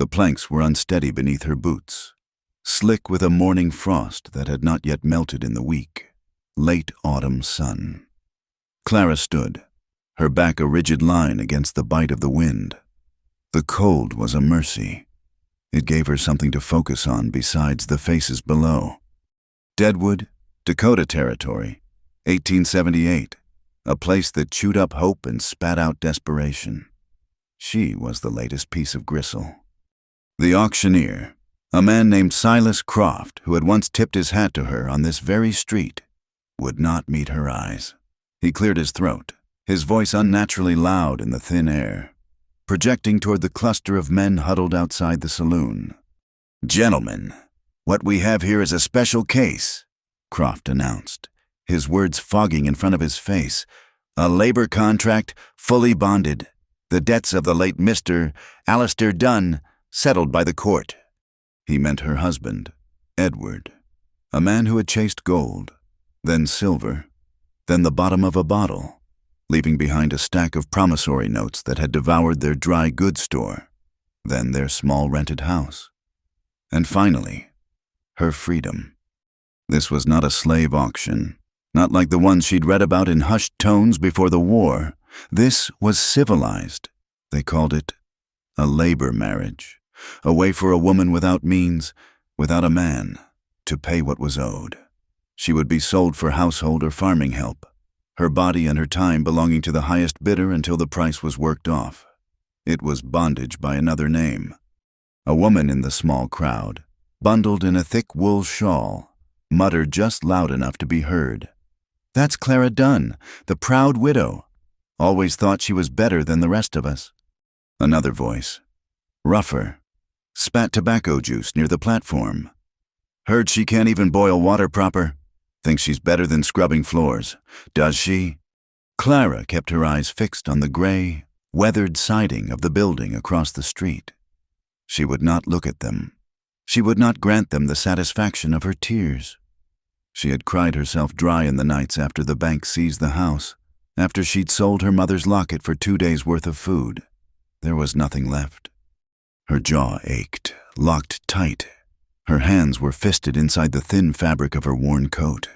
The planks were unsteady beneath her boots, slick with a morning frost that had not yet melted in the weak, late autumn sun. Clara stood, her back a rigid line against the bite of the wind. The cold was a mercy. It gave her something to focus on besides the faces below. Deadwood, Dakota Territory, 1878, a place that chewed up hope and spat out desperation. She was the latest piece of gristle. The auctioneer, a man named Silas Croft, who had once tipped his hat to her on this very street, would not meet her eyes. He cleared his throat, his voice unnaturally loud in the thin air, projecting toward the cluster of men huddled outside the saloon. "Gentlemen, what we have here is a special case," Croft announced, his words fogging in front of his face. "A labor contract, fully bonded. The debts of the late Mr. Alistair Dunn settled by the court." He meant her husband, Edward, a man who had chased gold, then silver, then the bottom of a bottle, leaving behind a stack of promissory notes that had devoured their dry goods store, then their small rented house, and finally, her freedom. This was not a slave auction, not like the ones she'd read about in hushed tones before the war. This was civilized. They called it a labor marriage, a way for a woman without means, without a man, to pay what was owed. She would be sold for household or farming help, her body and her time belonging to the highest bidder until the price was worked off. It was bondage by another name. A woman in the small crowd, bundled in a thick wool shawl, muttered just loud enough to be heard. "That's Clara Dunn, the proud widow. Always thought she was better than the rest of us." Another voice, rougher, spat tobacco juice near the platform. "Heard she can't even boil water proper. Thinks she's better than scrubbing floors. Does she?" Clara kept her eyes fixed on the gray, weathered siding of the building across the street. She would not look at them. She would not grant them the satisfaction of her tears. She had cried herself dry in the nights after the bank seized the house, after she'd sold her mother's locket for 2 days' worth of food. There was nothing left. Her jaw ached, locked tight. Her hands were fisted inside the thin fabric of her worn coat,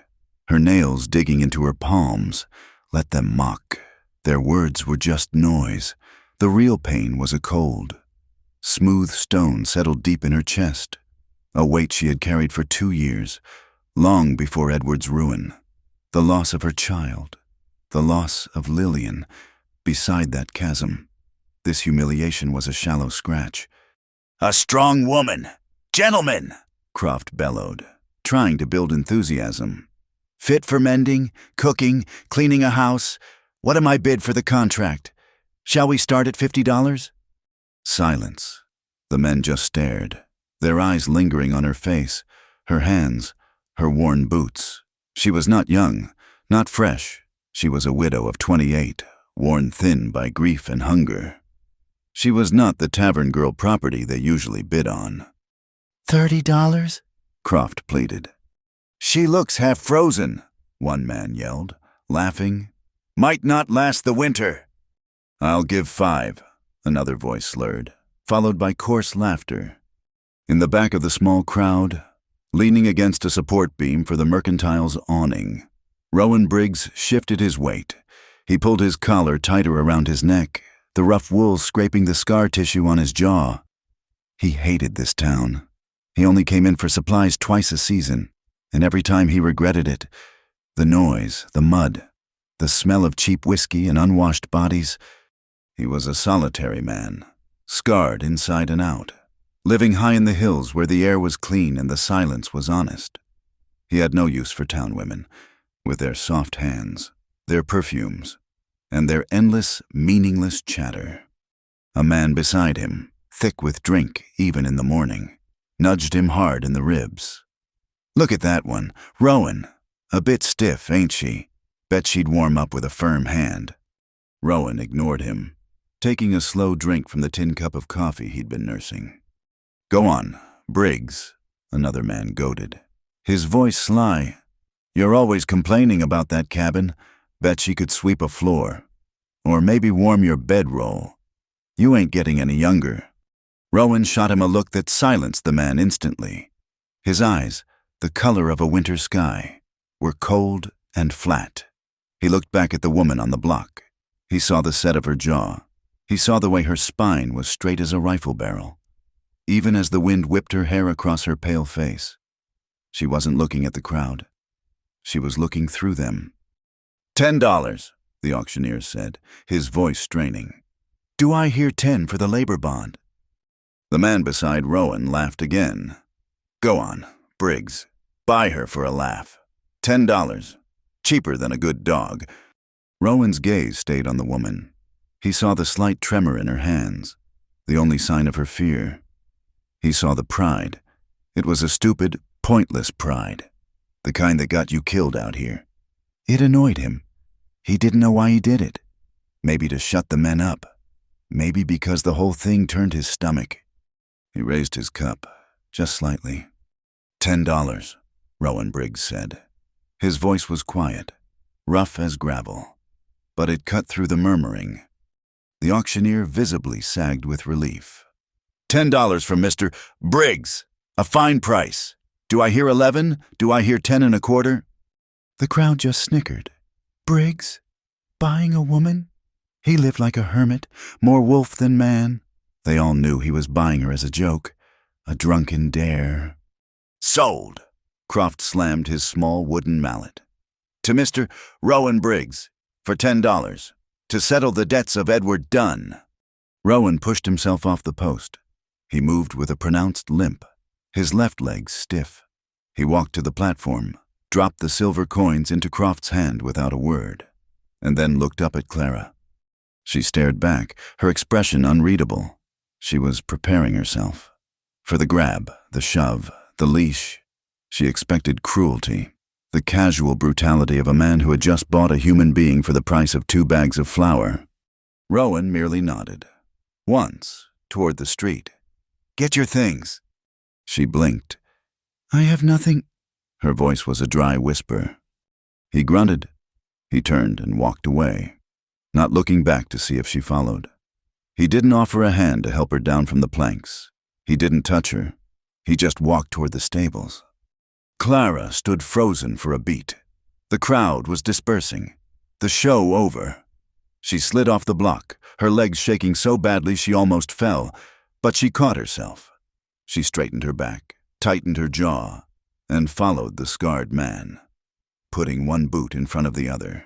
her nails digging into her palms. Let them mock. Their words were just noise. The real pain was a cold. Smooth stone settled deep in her chest, a weight she had carried for 2 years, long before Edward's ruin. The loss of her child, the loss of Lillian, beside that chasm. This humiliation was a shallow scratch. "A strong woman! Gentlemen!" Croft bellowed, trying to build enthusiasm. "Fit for mending, cooking, cleaning a house. What am I bid for the contract? Shall we start at $50? Silence. The men just stared, their eyes lingering on her face, her hands, her worn boots. She was not young, not fresh. She was a widow of 28, worn thin by grief and hunger. She was not the tavern girl property they usually bid on. $30? Croft pleaded. "She looks half frozen," one man yelled, laughing. "Might not last the winter." "I'll give 5, another voice slurred, followed by coarse laughter. In the back of the small crowd, leaning against a support beam for the mercantile's awning, Rowan Briggs shifted his weight. He pulled his collar tighter around his neck, the rough wool scraping the scar tissue on his jaw. He hated this town. He only came in for supplies twice a season, and every time he regretted it. The noise, the mud, the smell of cheap whiskey and unwashed bodies. He was a solitary man, scarred inside and out, living high in the hills where the air was clean and the silence was honest. He had no use for town women, with their soft hands, their perfumes, and their endless, meaningless chatter. A man beside him, thick with drink even in the morning, nudged him hard in the ribs. "Look at that one, Rowan. A bit stiff, ain't she? Bet she'd warm up with a firm hand." Rowan ignored him, taking a slow drink from the tin cup of coffee he'd been nursing. "Go on, Briggs," another man goaded, his voice sly. "You're always complaining about that cabin. Bet she could sweep a floor. Or maybe warm your bedroll. You ain't getting any younger." Rowan shot him a look that silenced the man instantly. His eyes, the color of a winter sky, were cold and flat. He looked back at the woman on the block. He saw the set of her jaw. He saw the way her spine was straight as a rifle barrel. Even as the wind whipped her hair across her pale face, she wasn't looking at the crowd. She was looking through them. $10, the auctioneer said, his voice straining. Do I hear 10 for the labor bond? The man beside Rowan laughed again. Go on, Briggs. Buy her for a laugh. $10. Cheaper than a good dog. Rowan's gaze stayed on the woman. He saw the slight tremor in her hands, the only sign of her fear. He saw the pride. It was a stupid, pointless pride, the kind that got you killed out here. It annoyed him. He didn't know why he did it. Maybe to shut the men up. Maybe because the whole thing turned his stomach. He raised his cup, just slightly. $10, Rowan Briggs said. His voice was quiet, rough as gravel, but it cut through the murmuring. The auctioneer visibly sagged with relief. $10 from Mr. Briggs. A fine price. Do I hear 11? Do I hear 10 1/4? The crowd just snickered. Briggs? Buying a woman? He lived like a hermit, more wolf than man. They all knew he was buying her as a joke, a drunken dare. Sold! Croft slammed his small wooden mallet. To Mr. Rowan Briggs, for $10, to settle the debts of Edward Dunn. Rowan pushed himself off the post. He moved with a pronounced limp, his left leg stiff. He walked to the platform, dropped the silver coins into Croft's hand without a word, and then looked up at Clara. She stared back, her expression unreadable. She was preparing herself. For the grab, the shove, the leash. She expected cruelty, the casual brutality of a man who had just bought a human being for the price of 2 bags of flour. Rowan merely nodded. Once, toward the street. Get your things. She blinked. I have nothing. Her voice was a dry whisper. He grunted. He turned and walked away, not looking back to see if she followed. He didn't offer a hand to help her down from the planks. He didn't touch her. He just walked toward the stables. Clara stood frozen for a beat. The crowd was dispersing. The show over. She slid off the block, her legs shaking so badly she almost fell, but she caught herself. She straightened her back, tightened her jaw, and followed the scarred man, putting one boot in front of the other.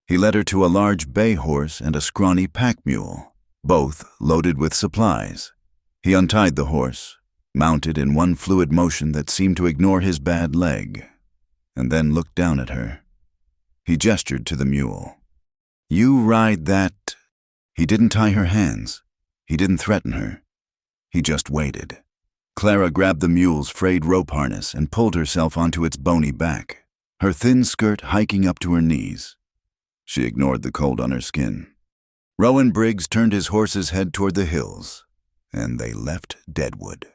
He led her to a large bay horse and a scrawny pack mule, both loaded with supplies. He untied the horse, mounted in one fluid motion that seemed to ignore his bad leg, and then looked down at her. He gestured to the mule. You ride that. He didn't tie her hands. He didn't threaten her. He just waited. Clara grabbed the mule's frayed rope harness and pulled herself onto its bony back, her thin skirt hiking up to her knees. She ignored the cold on her skin. Rowan Briggs turned his horse's head toward the hills, and they left Deadwood.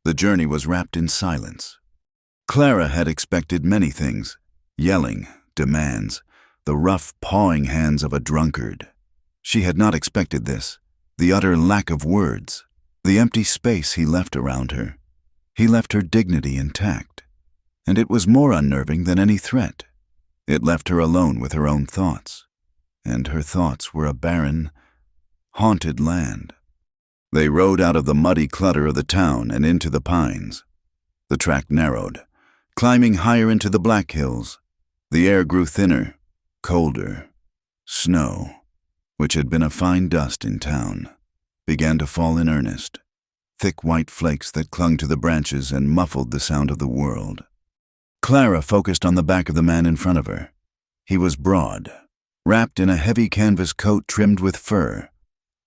The journey was wrapped in silence. Clara had expected many things: yelling, demands, the rough, pawing hands of a drunkard. She had not expected this, the utter lack of words, the empty space he left around her. He left her dignity intact, and it was more unnerving than any threat. It left her alone with her own thoughts, and her thoughts were a barren, haunted land. They rode out of the muddy clutter of the town and into the pines. The track narrowed, climbing higher into the Black Hills. The air grew thinner, colder. Snow, which had been a fine dust in town, began to fall in earnest, thick white flakes that clung to the branches and muffled the sound of the world. Clara focused on the back of the man in front of her. He was broad, wrapped in a heavy canvas coat trimmed with fur,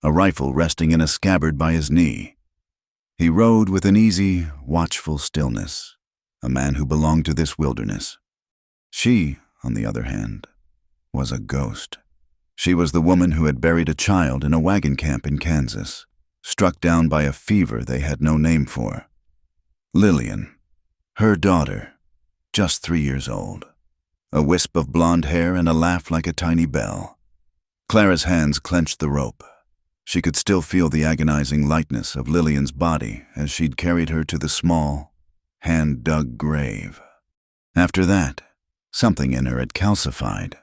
a rifle resting in a scabbard by his knee. He rode with an easy, watchful stillness, a man who belonged to this wilderness. She, on the other hand, was a ghost. She was the woman who had buried a child in a wagon camp in Kansas, struck down by a fever they had no name for. Lillian, her daughter, just 3 years old, a wisp of blonde hair and a laugh like a tiny bell. Clara's hands clenched the rope. She could still feel the agonizing lightness of Lillian's body as she'd carried her to the small, hand-dug grave. After that, something in her had calcified.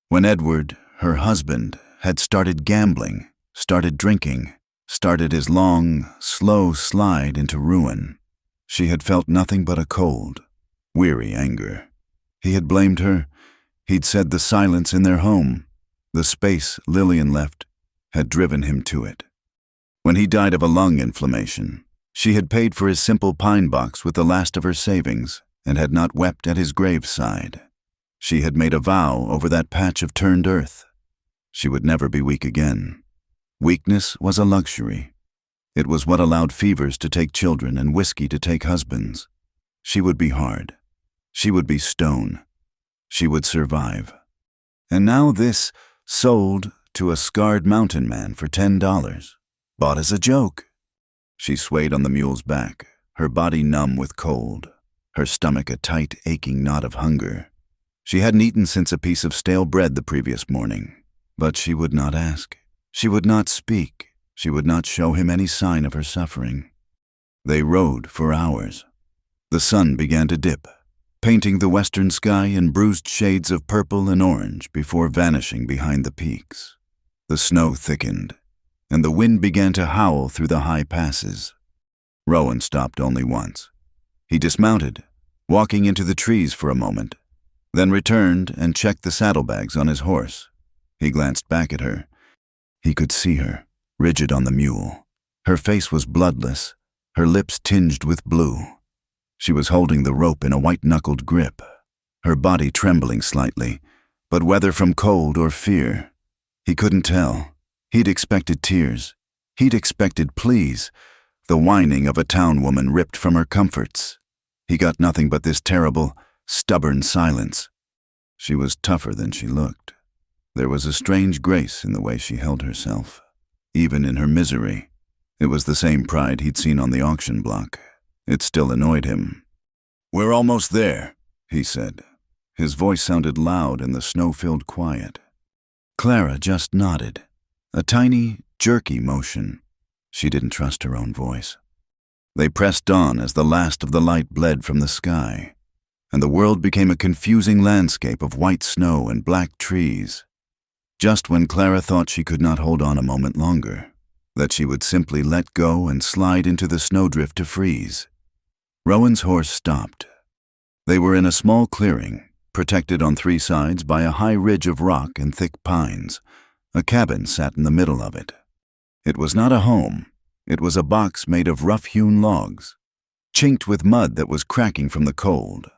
When Edward, her husband, had started gambling, started drinking, started his long, slow slide into ruin, she had felt nothing but a cold, weary anger. He had blamed her. He'd said the silence in their home, the space Lillian left, had driven him to it. When he died of a lung inflammation, she had paid for his simple pine box with the last of her savings and had not wept at his graveside. She had made a vow over that patch of turned earth. She would never be weak again. Weakness was a luxury. It was what allowed fevers to take children and whiskey to take husbands. She would be hard. She would be stone. She would survive. And now this, sold to a scarred mountain man for $10, bought as a joke. She swayed on the mule's back, her body numb with cold, her stomach a tight, aching knot of hunger. She hadn't eaten since a piece of stale bread the previous morning, but she would not ask. She would not speak. She would not show him any sign of her suffering. They rode for hours. The sun began to dip, painting the western sky in bruised shades of purple and orange before vanishing behind the peaks. The snow thickened, and the wind began to howl through the high passes. Rowan stopped only once. He dismounted, walking into the trees for a moment, then returned and checked the saddlebags on his horse. He glanced back at her. He could see her, rigid on the mule. Her face was bloodless, her lips tinged with blue. She was holding the rope in a white-knuckled grip, her body trembling slightly, but whether from cold or fear, he couldn't tell. He'd expected tears. He'd expected pleas, the whining of a town woman ripped from her comforts. He got nothing but this terrible, stubborn silence. She was tougher than she looked. There was a strange grace in the way she held herself, even in her misery. It was the same pride he'd seen on the auction block. It still annoyed him. "We're almost there," he said. His voice sounded loud in the snow-filled quiet. Clara just nodded, a tiny, jerky motion. She didn't trust her own voice. They pressed on as the last of the light bled from the sky, and the world became a confusing landscape of white snow and black trees. Just when Clara thought she could not hold on a moment longer, that she would simply let go and slide into the snowdrift to freeze, Rowan's horse stopped. They were in a small clearing, protected on three sides by a high ridge of rock and thick pines. A cabin sat in the middle of it. It was not a home. It was a box made of rough-hewn logs, chinked with mud that was cracking from the cold.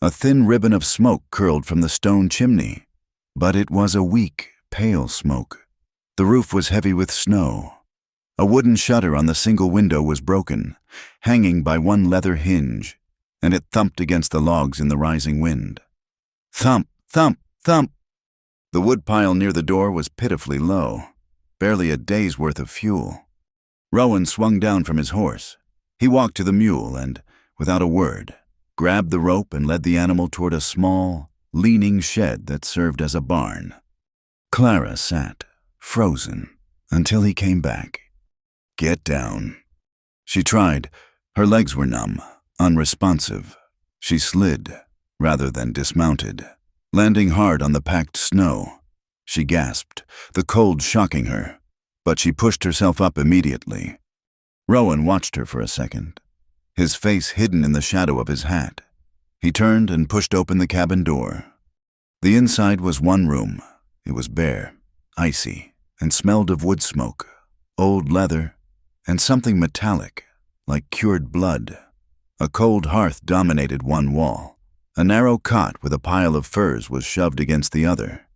A thin ribbon of smoke curled from the stone chimney, but it was a weak, pale smoke. The roof was heavy with snow. A wooden shutter on the single window was broken, hanging by one leather hinge, and it thumped against the logs in the rising wind. Thump, thump, thump. The woodpile near the door was pitifully low, barely a day's worth of fuel. Rowan swung down from his horse. He walked to the mule and, without a word, grabbed the rope and led the animal toward a small, leaning shed that served as a barn. Clara sat, frozen, until he came back. "Get down." She tried. Her legs were numb, unresponsive. She slid, rather than dismounted, landing hard on the packed snow. She gasped, the cold shocking her, but she pushed herself up immediately. Rowan watched her for a second, his face hidden in the shadow of his hat. He turned and pushed open the cabin door. The inside was one room. It was bare, icy, and smelled of wood smoke, old leather, and something metallic, like cured blood. A cold hearth dominated one wall. A narrow cot with a pile of furs was shoved against the other.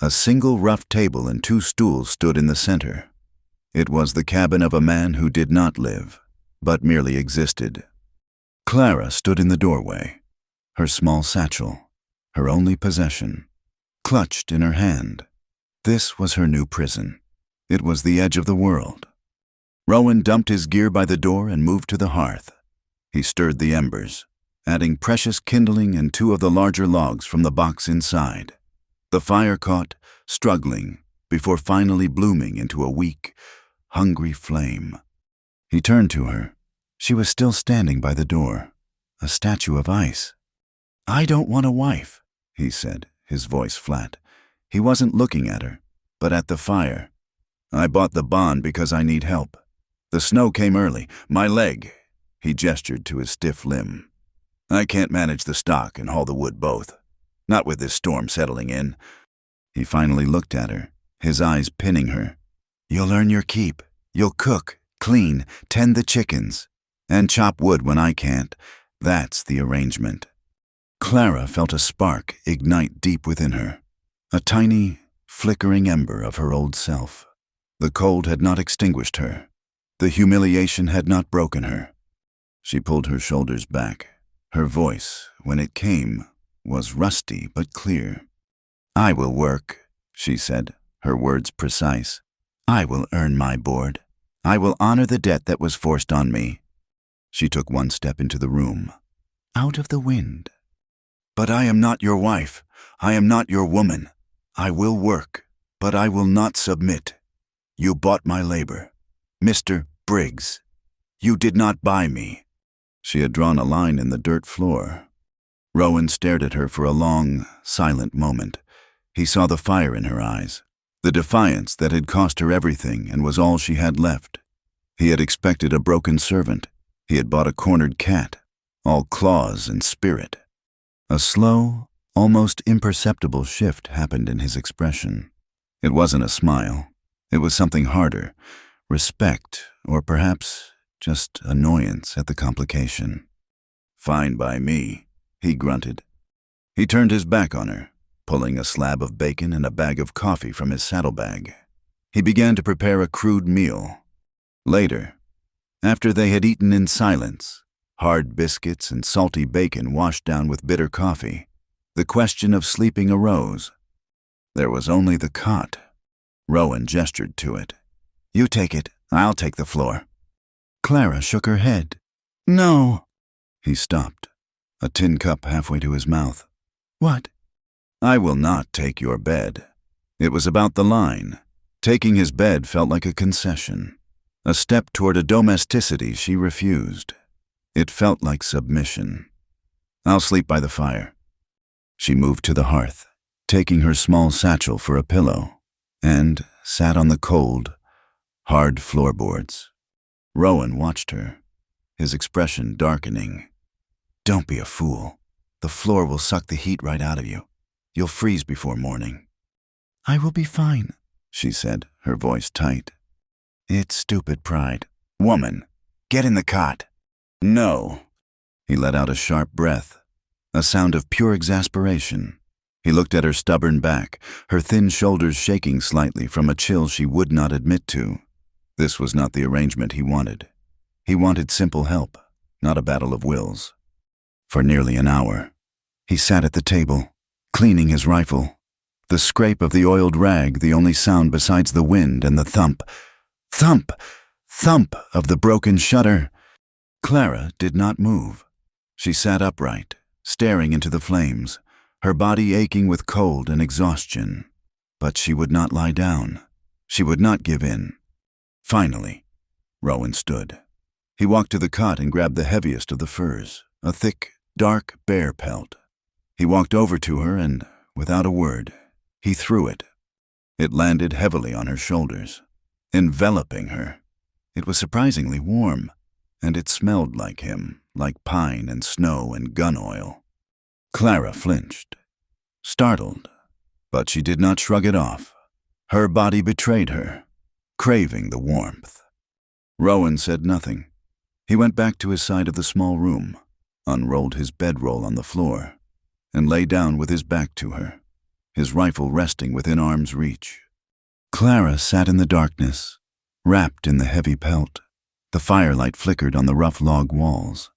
A single rough table and two stools stood in the center. It was the cabin of a man who did not live, but merely existed. Clara stood in the doorway, her small satchel, her only possession, clutched in her hand. This was her new prison. It was the edge of the world. Rowan dumped his gear by the door and moved to the hearth. He stirred the embers, adding precious kindling and two of the larger logs from the box inside. The fire caught, struggling, before finally blooming into a weak, hungry flame. He turned to her. She was still standing by the door, a statue of ice. "I don't want a wife," he said, his voice flat. He wasn't looking at her, but at the fire. "I bought the bond because I need help. The snow came early. My leg." He gestured to his stiff limb. "I can't manage the stock and haul the wood both. Not with this storm settling in." He finally looked at her, his eyes pinning her. "You'll earn your keep. You'll cook, clean, tend the chickens, and chop wood when I can't. That's the arrangement." Clara felt a spark ignite deep within her, a tiny, flickering ember of her old self. The cold had not extinguished her. The humiliation had not broken her. She pulled her shoulders back. Her voice, when it came, was rusty but clear. "I will work," she said, her words precise. "I will earn my board. I will honor the debt that was forced on me." She took one step into the room, out of the wind. "But I am not your wife. I am not your woman. I will work, but I will not submit. You bought my labor. Mr. Briggs, you did not buy me." She had drawn a line in the dirt floor. Rowan stared at her for a long, silent moment. He saw the fire in her eyes, the defiance that had cost her everything and was all she had left. He had expected a broken servant. He had bought a cornered cat, all claws and spirit. A slow, almost imperceptible shift happened in his expression. It wasn't a smile. It was something harder, respect, or perhaps just annoyance at the complication. "Fine by me," he grunted. He turned his back on her, pulling a slab of bacon and a bag of coffee from his saddlebag. He began to prepare a crude meal. Later, after they had eaten in silence, hard biscuits and salty bacon washed down with bitter coffee, the question of sleeping arose. There was only the cot. Rowan gestured to it. "You take it. I'll take the floor." Clara shook her head. "No." He stopped, a tin cup halfway to his mouth. "What?" "I will not take your bed." It was about the line. Taking his bed felt like a concession, a step toward a domesticity she refused. It felt like submission. "I'll sleep by the fire." She moved to the hearth, taking her small satchel for a pillow, and sat on the cold, hard floorboards. Rowan watched her, his expression darkening. "Don't be a fool. The floor will suck the heat right out of you. You'll freeze before morning." "I will be fine," she said, her voice tight. "It's stupid pride." "Woman, get in the cot." "No." He let out a sharp breath, a sound of pure exasperation. He looked at her stubborn back, her thin shoulders shaking slightly from a chill she would not admit to. This was not the arrangement he wanted. He wanted simple help, not a battle of wills. For nearly an hour, he sat at the table, cleaning his rifle, the scrape of the oiled rag the only sound besides the wind and the thump, thump, thump of the broken shutter. Clara did not move. She sat upright, staring into the flames, her body aching with cold and exhaustion. But she would not lie down. She would not give in. Finally, Rowan stood. He walked to the cot and grabbed the heaviest of the furs, a thick, dark bear pelt. He walked over to her and, without a word, he threw it. It landed heavily on her shoulders, enveloping her. It was surprisingly warm, and it smelled like him, like pine and snow and gun oil. Clara flinched, startled, but she did not shrug it off. Her body betrayed her, craving the warmth. Rowan said nothing. He went back to his side of the small room, unrolled his bedroll on the floor, and lay down with his back to her, his rifle resting within arm's reach. Clara sat in the darkness, wrapped in the heavy pelt. The firelight flickered on the rough log walls.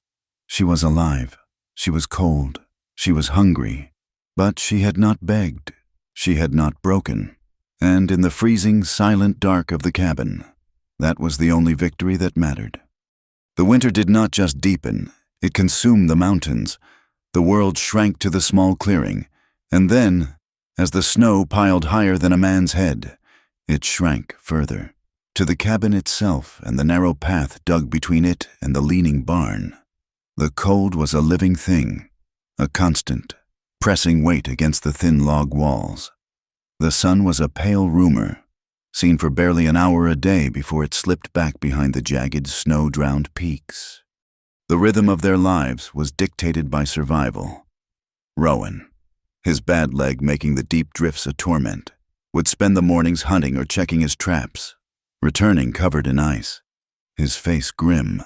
She was alive. She was cold. She was hungry. But she had not begged. She had not broken. And in the freezing, silent dark of the cabin, that was the only victory that mattered. The winter did not just deepen. It consumed the mountains. The world shrank to the small clearing. And then, as the snow piled higher than a man's head, it shrank further, to the cabin itself and the narrow path dug between it and the leaning barn. The cold was a living thing, a constant, pressing weight against the thin log walls. The sun was a pale rumor, seen for barely an hour a day before it slipped back behind the jagged, snow-drowned peaks. The rhythm of their lives was dictated by survival. Rowan, his bad leg making the deep drifts a torment, would spend the mornings hunting or checking his traps, returning covered in ice, his face grim.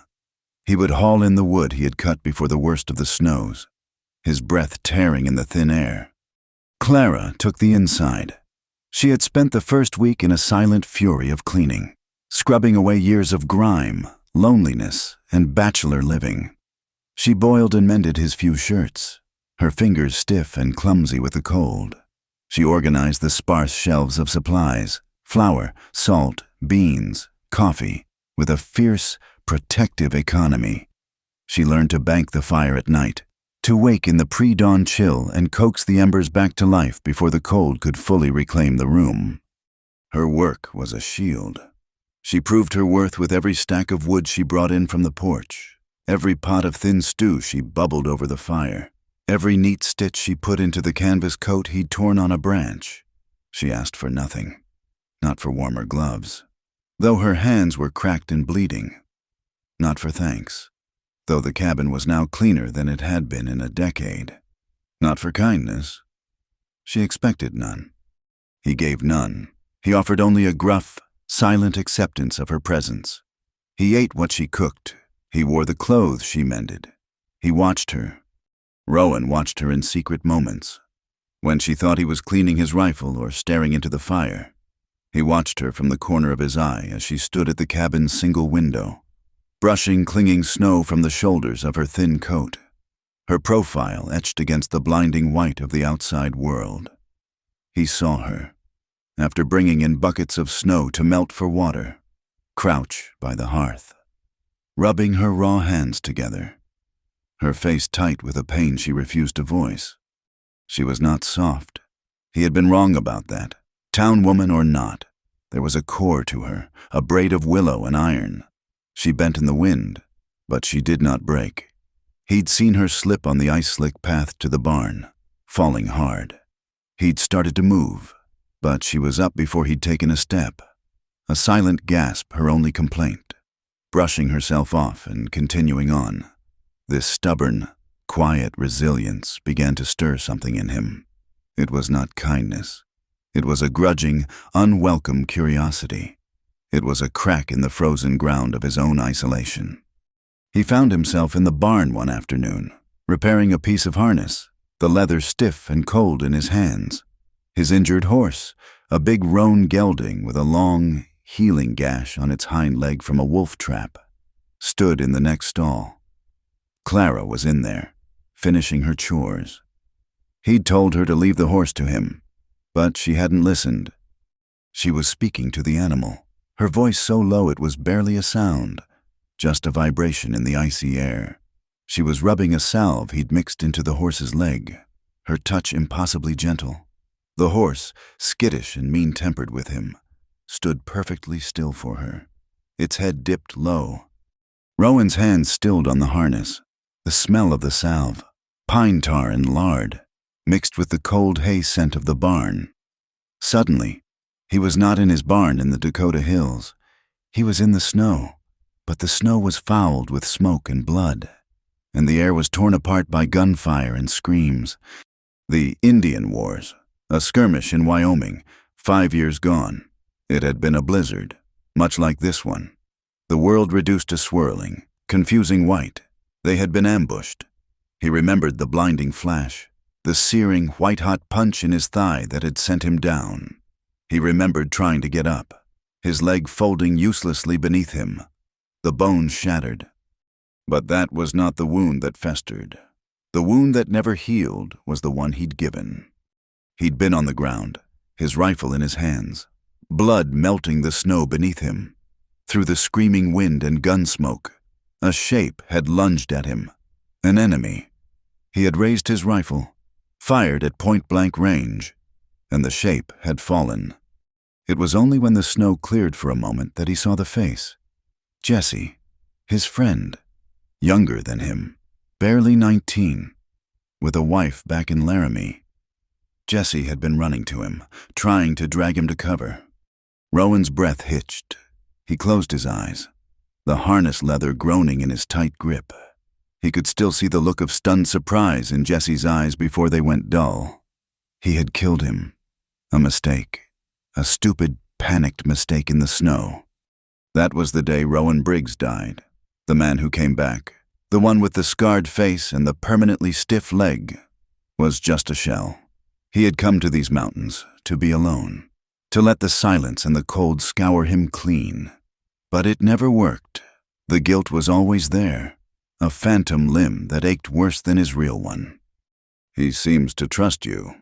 He would haul in the wood he had cut before the worst of the snows, his breath tearing in the thin air. Clara took the inside. She had spent the first week in a silent fury of cleaning, scrubbing away years of grime, loneliness, and bachelor living. She boiled and mended his few shirts, her fingers stiff and clumsy with the cold. She organized the sparse shelves of supplies, flour, salt, beans, coffee, with a fierce, protective economy. She learned to bank the fire at night, to wake in the pre-dawn chill and coax the embers back to life before the cold could fully reclaim the room. Her work was a shield. She proved her worth with every stack of wood she brought in from the porch, every pot of thin stew she bubbled over the fire, every neat stitch she put into the canvas coat he'd torn on a branch. She asked for nothing, not for warmer gloves, though her hands were cracked and bleeding, not for thanks, though the cabin was now cleaner than it had been in a decade, not for kindness. She expected none. He gave none. He offered only a gruff, silent acceptance of her presence. He ate what she cooked. He wore the clothes she mended. He watched her. Rowan watched her in secret moments, when she thought he was cleaning his rifle or staring into the fire. He watched her from the corner of his eye as she stood at the cabin's single window, brushing clinging snow from the shoulders of her thin coat, her profile etched against the blinding white of the outside world. He saw her, after bringing in buckets of snow to melt for water, crouch by the hearth, rubbing her raw hands together, her face tight with a pain she refused to voice. She was not soft. He had been wrong about that. Town woman or not, there was a core to her, a braid of willow and iron. She bent in the wind, but she did not break. He'd seen her slip on the ice-slick path to the barn, falling hard. He'd started to move, but she was up before he'd taken a step. A silent gasp, her only complaint, brushing herself off and continuing on. This stubborn, quiet resilience began to stir something in him. It was not kindness. It was a grudging, unwelcome curiosity. It was a crack in the frozen ground of his own isolation. He found himself in the barn one afternoon, repairing a piece of harness, the leather stiff and cold in his hands. His injured horse, a big roan gelding with a long, healing gash on its hind leg from a wolf trap, stood in the next stall. Clara was in there, finishing her chores. He'd told her to leave the horse to him, but she hadn't listened. She was speaking to the animal, her voice so low it was barely a sound, just a vibration in the icy air. She was rubbing a salve he'd mixed into the horse's leg, her touch impossibly gentle. The horse, skittish and mean-tempered with him, stood perfectly still for her, its head dipped low. Rowan's hands stilled on the harness, the smell of the salve, pine tar and lard, mixed with the cold hay scent of the barn. Suddenly, he was not in his barn in the Dakota hills. He was in the snow, but the snow was fouled with smoke and blood, and the air was torn apart by gunfire and screams. The Indian Wars, a skirmish in Wyoming, 5 years gone. It had been a blizzard, much like this one. The world reduced to swirling, confusing white. They had been ambushed. He remembered the blinding flash, the searing, white-hot punch in his thigh that had sent him down. He remembered trying to get up, his leg folding uselessly beneath him, the bones shattered. But that was not the wound that festered. The wound that never healed was the one he'd given. He'd been on the ground, his rifle in his hands, blood melting the snow beneath him. Through the screaming wind and gun smoke, a shape had lunged at him, an enemy. He had raised his rifle, fired at point-blank range, and the shape had fallen. It was only when the snow cleared for a moment that he saw the face. Jesse, his friend, younger than him, barely 19, with a wife back in Laramie. Jesse had been running to him, trying to drag him to cover. Rowan's breath hitched. He closed his eyes, the harness leather groaning in his tight grip. He could still see the look of stunned surprise in Jesse's eyes before they went dull. He had killed him. A mistake. A stupid, panicked mistake in the snow. That was the day Rowan Briggs died. The man who came back, the one with the scarred face and the permanently stiff leg, was just a shell. He had come to these mountains to be alone, to let the silence and the cold scour him clean. But it never worked. The guilt was always there, a phantom limb that ached worse than his real one. "He seems to trust you."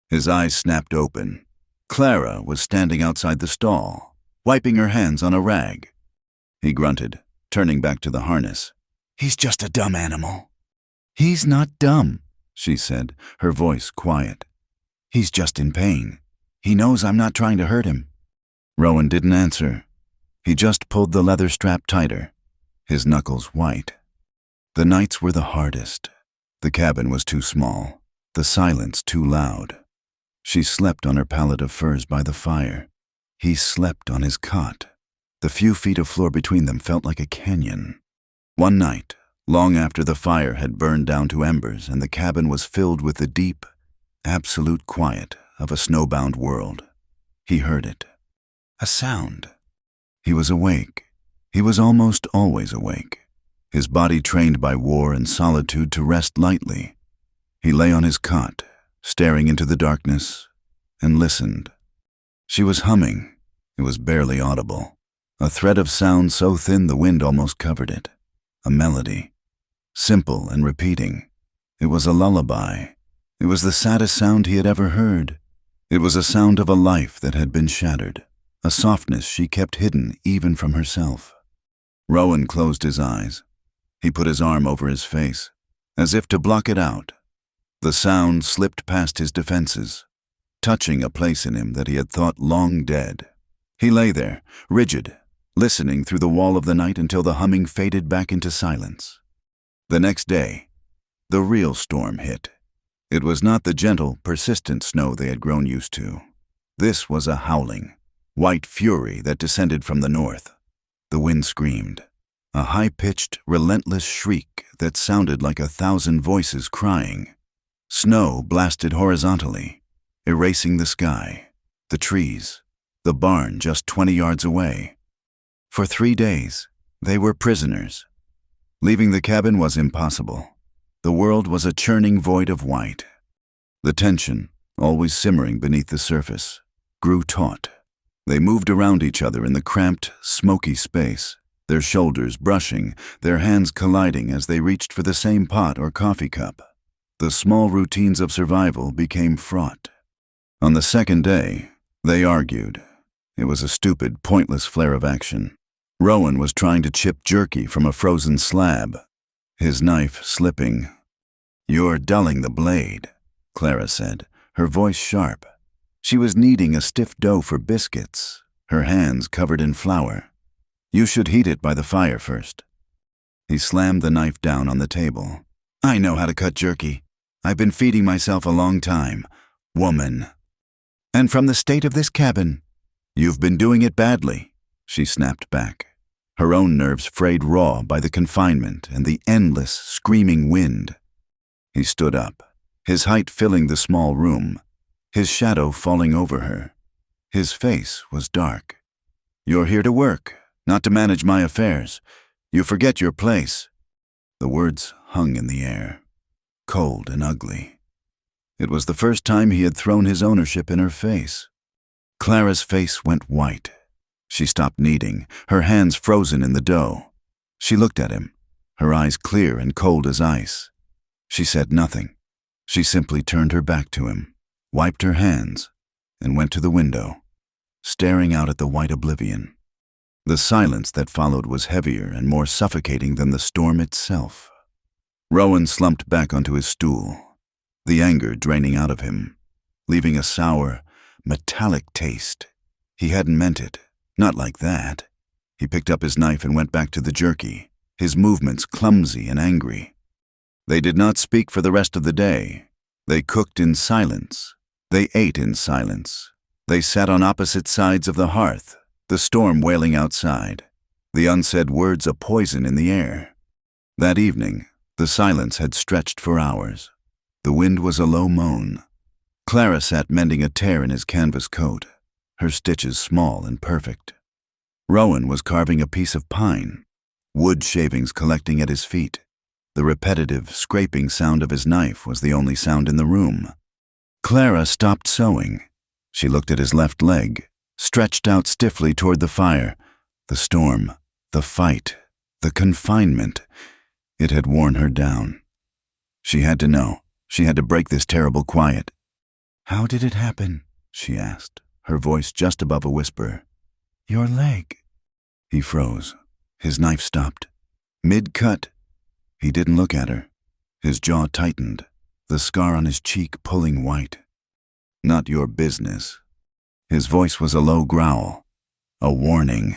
His eyes snapped open. Clara was standing outside the stall, wiping her hands on a rag. He grunted, turning back to the harness. "He's just a dumb animal." "He's not dumb," she said, her voice quiet. "He's just in pain. He knows I'm not trying to hurt him." Rowan didn't answer. He just pulled the leather strap tighter, his knuckles white. The nights were the hardest. The cabin was too small, the silence too loud. She slept on her pallet of furs by the fire. He slept on his cot. The few feet of floor between them felt like a canyon. One night, long after the fire had burned down to embers and the cabin was filled with the deep, absolute quiet of a snowbound world, he heard it. A sound. He was awake. He was almost always awake, his body trained by war and solitude to rest lightly. He lay on his cot, staring into the darkness, and listened. She was humming. It was barely audible. A thread of sound so thin the wind almost covered it. A melody. Simple and repeating. It was a lullaby. It was the saddest sound he had ever heard. It was a sound of a life that had been shattered, a softness she kept hidden even from herself. Rowan closed his eyes. He put his arm over his face, as if to block it out. The sound slipped past his defenses, touching a place in him that he had thought long dead. He lay there, rigid, listening through the wall of the night until the humming faded back into silence. The next day, the real storm hit. It was not the gentle, persistent snow they had grown used to. This was a howling, white fury that descended from the north. The wind screamed, a high-pitched, relentless shriek that sounded like 1,000 voices crying. Snow blasted horizontally, erasing the sky, the trees, the barn just 20 yards away. For 3 days, they were prisoners. Leaving the cabin was impossible. The world was a churning void of white. The tension, always simmering beneath the surface, grew taut. They moved around each other in the cramped, smoky space, their shoulders brushing, their hands colliding as they reached for the same pot or coffee cup. The small routines of survival became fraught. On the second day, they argued. It was a stupid, pointless flare of action. Rowan was trying to chip jerky from a frozen slab, his knife slipping. "You're dulling the blade," Clara said, her voice sharp. She was kneading a stiff dough for biscuits, her hands covered in flour. "You should heat it by the fire first." He slammed the knife down on the table. "I know how to cut jerky. I've been feeding myself a long time. Woman." "And from the state of this cabin." "You've been doing it badly," she snapped back, her own nerves frayed raw by the confinement and the endless, screaming wind. He stood up, his height filling the small room, his shadow falling over her. His face was dark. "You're here to work, not to manage my affairs. You forget your place." The words hung in the air, cold and ugly. It was the first time he had thrown his ownership in her face. Clara's face went white. She stopped kneading, her hands frozen in the dough. She looked at him, her eyes clear and cold as ice. She said nothing. She simply turned her back to him, wiped her hands, and went to the window, staring out at the white oblivion. The silence that followed was heavier and more suffocating than the storm itself. Rowan slumped back onto his stool, the anger draining out of him, leaving a sour, metallic taste. He hadn't meant it. Not like that. He picked up his knife and went back to the jerky, his movements clumsy and angry. They did not speak for the rest of the day. They cooked in silence. They ate in silence. They sat on opposite sides of the hearth, the storm wailing outside, the unsaid words a poison in the air. That evening, the silence had stretched for hours. The wind was a low moan. Clara sat mending a tear in his canvas coat, her stitches small and perfect. Rowan was carving a piece of pine, wood shavings collecting at his feet. The repetitive, scraping sound of his knife was the only sound in the room. Clara stopped sewing. She looked at his left leg, stretched out stiffly toward the fire. The storm, the fight, the confinement. It had worn her down. She had to know. She had to break this terrible quiet. "How did it happen?" she asked, her voice just above a whisper. "Your leg." He froze. His knife stopped. Mid-cut. He didn't look at her. His jaw tightened, the scar on his cheek pulling white. "Not your business." His voice was a low growl, a warning.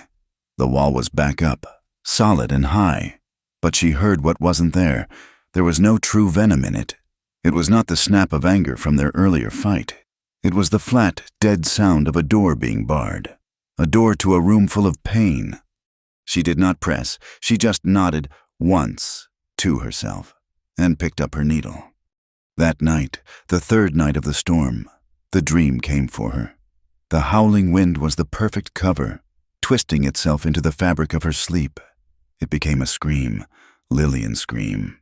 The wall was back up, solid and high, but she heard what wasn't there. There was no true venom in it. It was not the snap of anger from their earlier fight. It was the flat, dead sound of a door being barred, a door to a room full of pain. She did not press. She just nodded once to herself and picked up her needle. That night, the third night of the storm, the dream came for her. The howling wind was the perfect cover, twisting itself into the fabric of her sleep. It became a scream, Lillian's scream.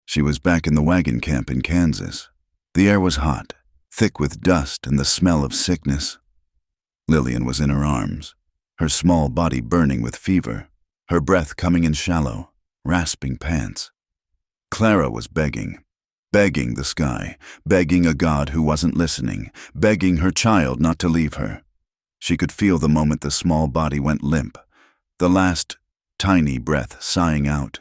She was back in the wagon camp in Kansas. The air was hot, thick with dust and the smell of sickness. Lillian was in her arms, her small body burning with fever, her breath coming in shallow, rasping pants. Clara was begging the sky, begging a God who wasn't listening, begging her child not to leave her. She could feel the moment the small body went limp, the last tiny breath sighing out.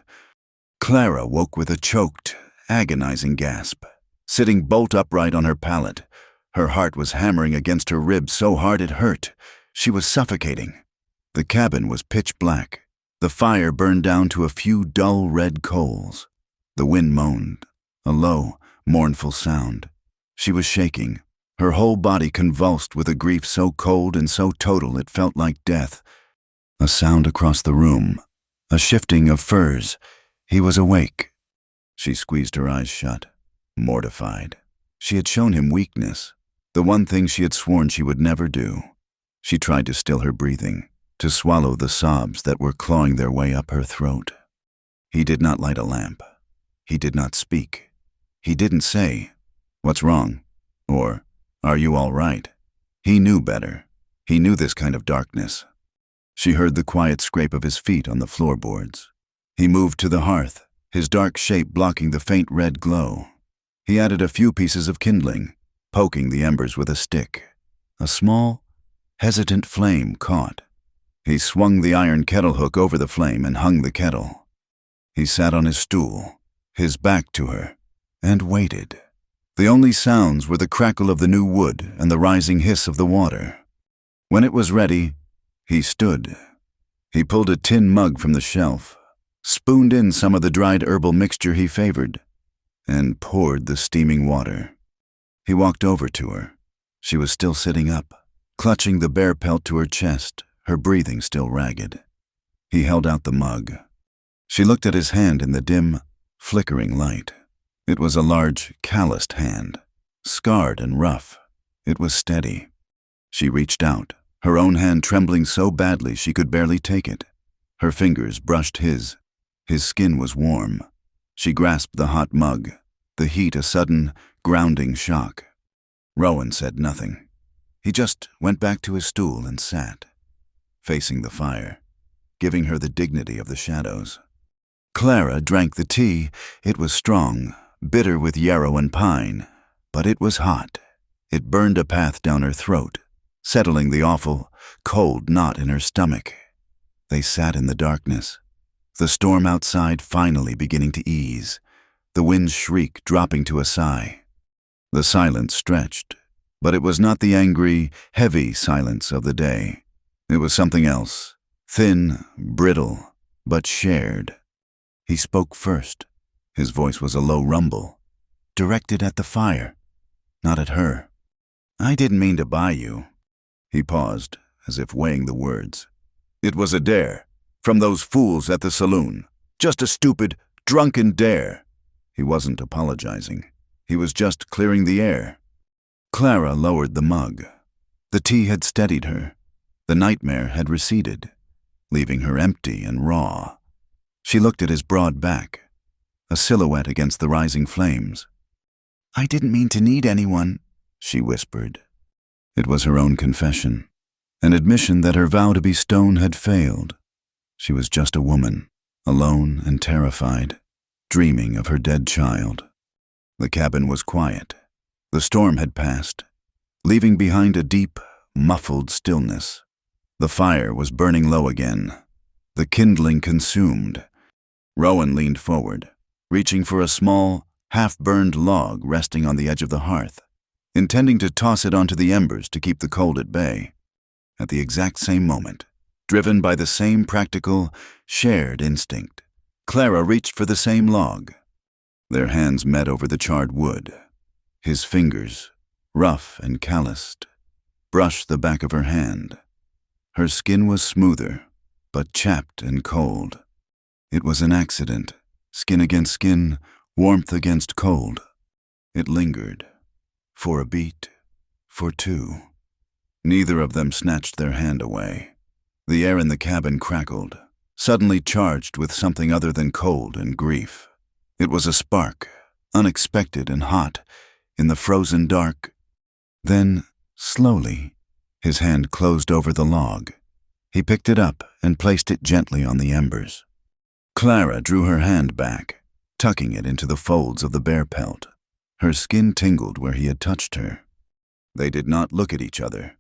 Clara woke with a choked, agonizing gasp, sitting bolt upright on her pallet. Her heart was hammering against her ribs so hard it hurt. She was suffocating. The cabin was pitch black. The fire burned down to a few dull red coals. The wind moaned, a low, mournful sound. She was shaking, her whole body convulsed with a grief so cold and so total it felt like death. A sound across the room, a shifting of furs. He was awake. She squeezed her eyes shut, mortified. She had shown him weakness, the one thing she had sworn she would never do. She tried to still her breathing, to swallow the sobs that were clawing their way up her throat. He did not light a lamp. He did not speak. He didn't say, "What's wrong?" or "Are you all right?" He knew better. He knew this kind of darkness. She heard the quiet scrape of his feet on the floorboards. He moved to the hearth, his dark shape blocking the faint red glow. He added a few pieces of kindling, poking the embers with a stick. A small, hesitant flame caught. He swung the iron kettle hook over the flame and hung the kettle. He sat on his stool, his back to her, and waited. The only sounds were the crackle of the new wood and the rising hiss of the water. When it was ready, he stood. He pulled a tin mug from the shelf, spooned in some of the dried herbal mixture he favored, and poured the steaming water. He walked over to her. She was still sitting up, clutching the bear pelt to her chest, her breathing still ragged. He held out the mug. She looked at his hand in the dim, flickering light. It was a large, calloused hand, scarred and rough. It was steady. She reached out, her own hand trembling so badly she could barely take it. Her fingers brushed his. His skin was warm. She grasped the hot mug, the heat a sudden, grounding shock. Rowan said nothing. He just went back to his stool and sat, facing the fire, giving her the dignity of the shadows. Clara drank the tea. It was strong, bitter with yarrow and pine, but it was hot. It burned a path down her throat, settling the awful, cold knot in her stomach. They sat in the darkness, the storm outside finally beginning to ease, the wind's shriek dropping to a sigh. The silence stretched, But it was not the angry, heavy silence of the day. It was something else, thin, brittle, but shared. He spoke first. His voice was a low rumble, directed at the fire, not at her. "I didn't mean to buy you." He paused, as if weighing the words. "It was a dare, from those fools at the saloon. Just a stupid, drunken dare." He wasn't apologizing. He was just clearing the air. Clara lowered the mug. The tea had steadied her. The nightmare had receded, leaving her empty and raw. She looked at his broad back, a silhouette against the rising flames. "I didn't mean to need anyone," she whispered. It was her own confession, an admission that her vow to be stone had failed. She was just a woman, alone and terrified, dreaming of her dead child. The cabin was quiet. The storm had passed, leaving behind a deep, muffled stillness. The fire was burning low again, the kindling consumed. Rowan leaned forward, reaching for a small, half-burned log resting on the edge of the hearth, intending to toss it onto the embers to keep the cold at bay. At the exact same moment, driven by the same practical, shared instinct, Clara reached for the same log. Their hands met over the charred wood. His fingers, rough and calloused, brushed the back of her hand. Her skin was smoother, but chapped and cold. It was an accident, skin against skin, warmth against cold. It lingered, for a beat, for two. Neither of them snatched their hand away. The air in the cabin crackled, suddenly charged with something other than cold and grief. It was a spark, unexpected and hot, in the frozen dark. Then, slowly, his hand closed over the log. He picked it up and placed it gently on the embers. Clara drew her hand back, tucking it into the folds of the bear pelt. Her skin tingled where he had touched her. They did not look at each other.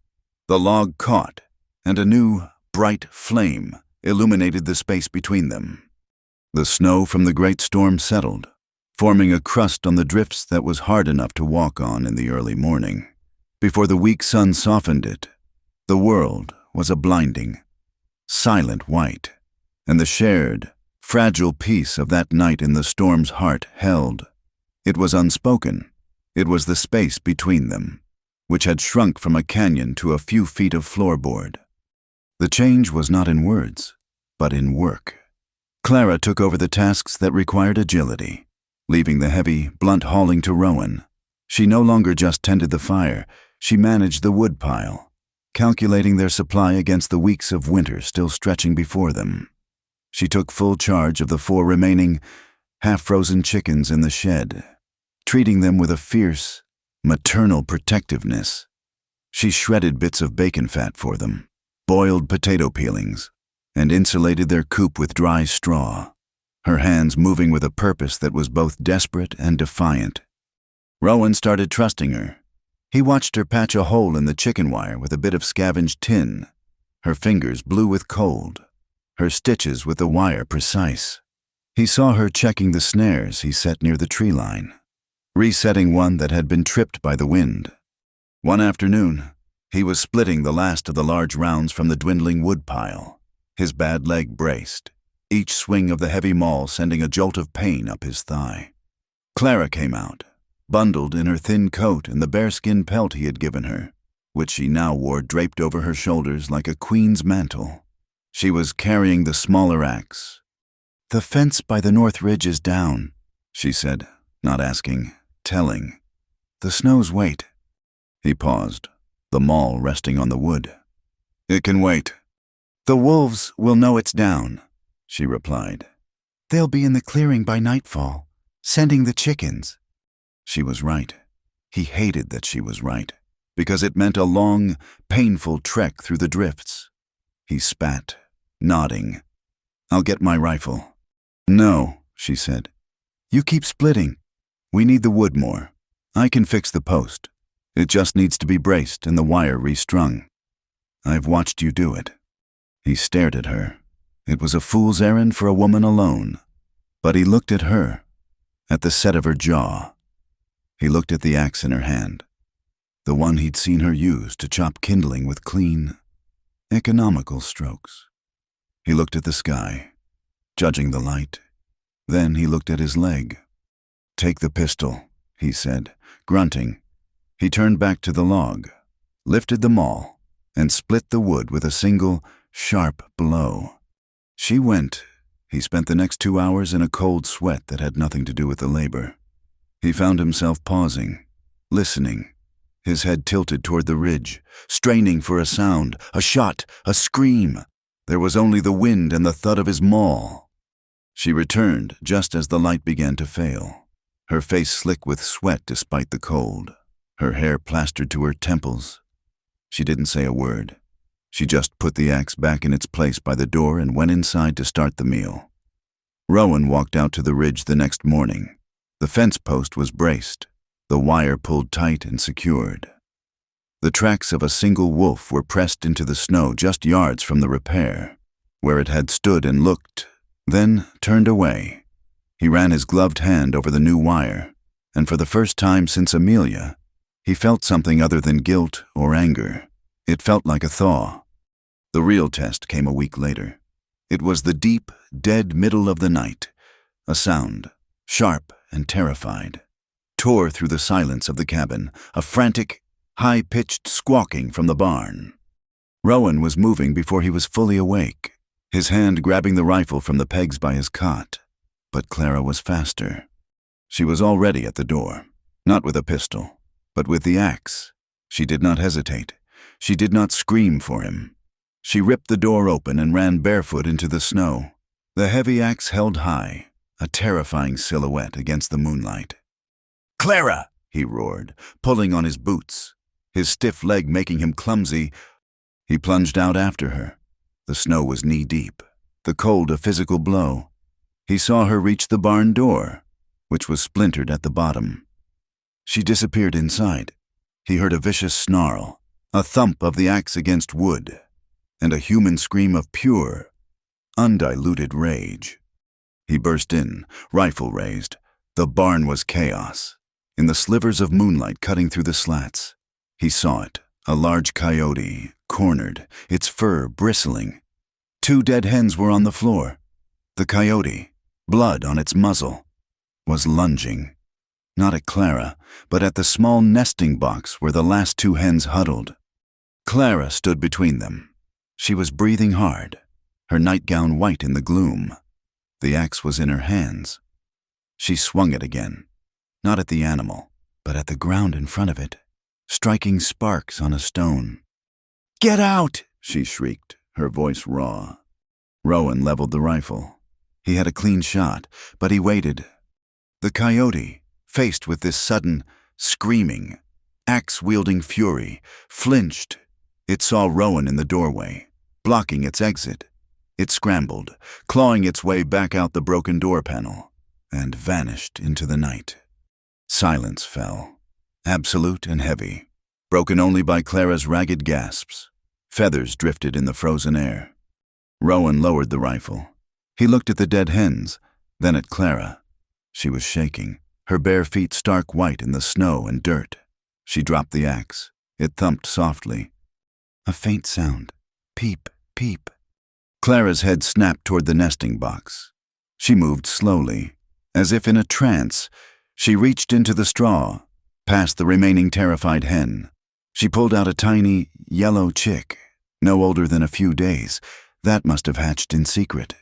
The log caught, and a new, bright flame illuminated the space between them. The snow from the great storm settled, forming a crust on the drifts that was hard enough to walk on in the early morning. Before the weak sun softened it, the world was a blinding, silent white, and the shared, fragile peace of that night in the storm's heart held. It was unspoken. It was the space between them, which had shrunk from a canyon to a few feet of floorboard. The change was not in words, but in work. Clara took over the tasks that required agility, leaving the heavy, blunt hauling to Rowan. She no longer just tended the fire, she managed the wood pile, calculating their supply against the weeks of winter still stretching before them. She took full charge of the 4 remaining, half-frozen chickens in the shed, treating them with a fierce, maternal protectiveness. She shredded bits of bacon fat for them, boiled potato peelings, and insulated their coop with dry straw, her hands moving with a purpose that was both desperate and defiant. Rowan started trusting her. He watched her patch a hole in the chicken wire with a bit of scavenged tin, her fingers blue with cold, her stitches with the wire precise. He saw her checking the snares he set near the tree line, resetting one that had been tripped by the wind. One afternoon, he was splitting the last of the large rounds from the dwindling wood pile, his bad leg braced, each swing of the heavy maul sending a jolt of pain up his thigh. Clara came out, bundled in her thin coat and the bearskin pelt he had given her, which she now wore draped over her shoulders like a queen's mantle. She was carrying the smaller axe. "The fence by the north ridge is down," she said, not asking, telling. "The snows wait." He paused, the maul resting on the wood. "It can wait." "The wolves will know it's down," she replied. "They'll be in the clearing by nightfall, sending the chickens." She was right. He hated that she was right, because it meant a long, painful trek through the drifts. He spat, nodding. "I'll get my rifle." "No," she said. "You keep splitting. We need the wood more. I can fix the post. It just needs to be braced and the wire restrung. I've watched you do it." He stared at her. It was a fool's errand for a woman alone. But he looked at her, at the set of her jaw. He looked at the axe in her hand. the one he'd seen her use to chop kindling with clean, economical strokes. He looked at the sky, judging the light. Then he looked at his leg. "Take the pistol," he said, grunting. He turned back to the log, lifted the maul, and split the wood with a single, sharp blow. She went. He spent the next 2 hours in a cold sweat that had nothing to do with the labor. He found himself pausing, listening, his head tilted toward the ridge, straining for a sound, a shot, a scream. There was only the wind and the thud of his maul. She returned just as the light began to fail, her face slick with sweat despite the cold, her hair plastered to her temples. She didn't say a word. She just put the axe back in its place by the door and went inside to start the meal. Rowan walked out to the ridge the next morning. The fence post was braced, the wire pulled tight and secured. The tracks of a single wolf were pressed into the snow just yards from the repair, where it had stood and looked, then turned away. He ran his gloved hand over the new wire, and for the first time since Amelia, he felt something other than guilt or anger. It felt like a thaw. The real test came a week later. It was the deep, dead middle of the night. A sound, sharp and terrified, tore through the silence of the cabin, a frantic, high-pitched squawking from the barn. Rowan was moving before he was fully awake, his hand grabbing the rifle from the pegs by his cot. But Clara was faster. She was already at the door, not with a pistol, but with the axe. She did not hesitate. She did not scream for him. She ripped the door open and ran barefoot into the snow, the heavy axe held high, a terrifying silhouette against the moonlight. "Clara!" he roared, pulling on his boots, his stiff leg making him clumsy. He plunged out after her. The snow was knee-deep, the cold a physical blow. He saw her reach the barn door, which was splintered at the bottom. She disappeared inside. He heard a vicious snarl, a thump of the axe against wood, and a human scream of pure, undiluted rage. He burst in, rifle raised. The barn was chaos. In the slivers of moonlight cutting through the slats, he saw it, a large coyote, cornered, its fur bristling. 2 dead hens were on the floor. The coyote, blood on its muzzle, was lunging, not at Clara, but at the small nesting box where the last 2 hens huddled. Clara stood between them. She was breathing hard, her nightgown white in the gloom. The axe was in her hands. She swung it again, not at the animal, but at the ground in front of it, striking sparks on a stone. "Get out!" she shrieked, her voice raw. Rowan leveled the rifle. He had a clean shot, but he waited. The coyote, faced with this sudden, screaming, axe-wielding fury, flinched. It saw Rowan in the doorway, blocking its exit. It scrambled, clawing its way back out the broken door panel, and vanished into the night. Silence fell, absolute and heavy, broken only by Clara's ragged gasps. Feathers drifted in the frozen air. Rowan lowered the rifle. He looked at the dead hens, then at Clara. She was shaking, her bare feet stark white in the snow and dirt. She dropped the axe. It thumped softly. A faint sound. Peep, peep. Clara's head snapped toward the nesting box. She moved slowly, as if in a trance. She reached into the straw, past the remaining terrified hen. She pulled out a tiny, yellow chick, no older than a few days. That must have hatched in secret.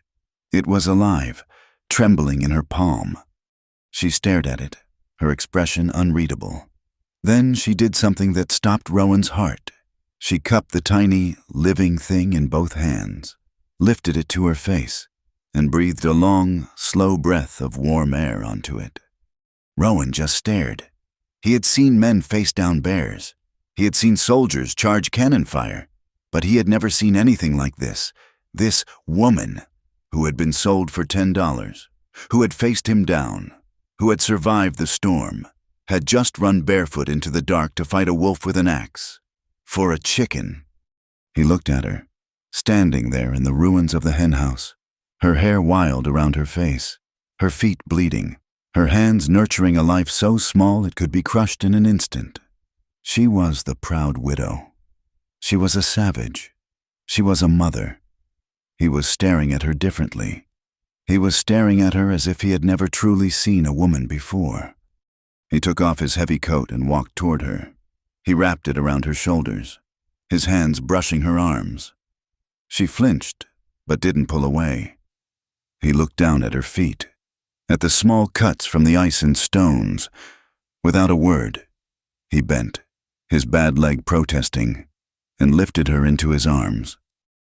It was alive, trembling in her palm. She stared at it, her expression unreadable. Then she did something that stopped Rowan's heart. She cupped the tiny, living thing in both hands, lifted it to her face, and breathed a long, slow breath of warm air onto it. Rowan just stared. He had seen men face down bears. He had seen soldiers charge cannon fire, but he had never seen anything like this. This woman, who had been sold for $10, who had faced him down, who had survived the storm, had just run barefoot into the dark to fight a wolf with an axe. For a chicken. He looked at her, standing there in the ruins of the henhouse, her hair wild around her face, her feet bleeding, her hands nurturing a life so small it could be crushed in an instant. She was the proud widow. She was a savage. She was a mother. He was staring at her differently. He was staring at her as if he had never truly seen a woman before. He took off his heavy coat and walked toward her. He wrapped it around her shoulders, his hands brushing her arms. She flinched, but didn't pull away. He looked down at her feet, at the small cuts from the ice and stones. Without a word, he bent, his bad leg protesting, and lifted her into his arms.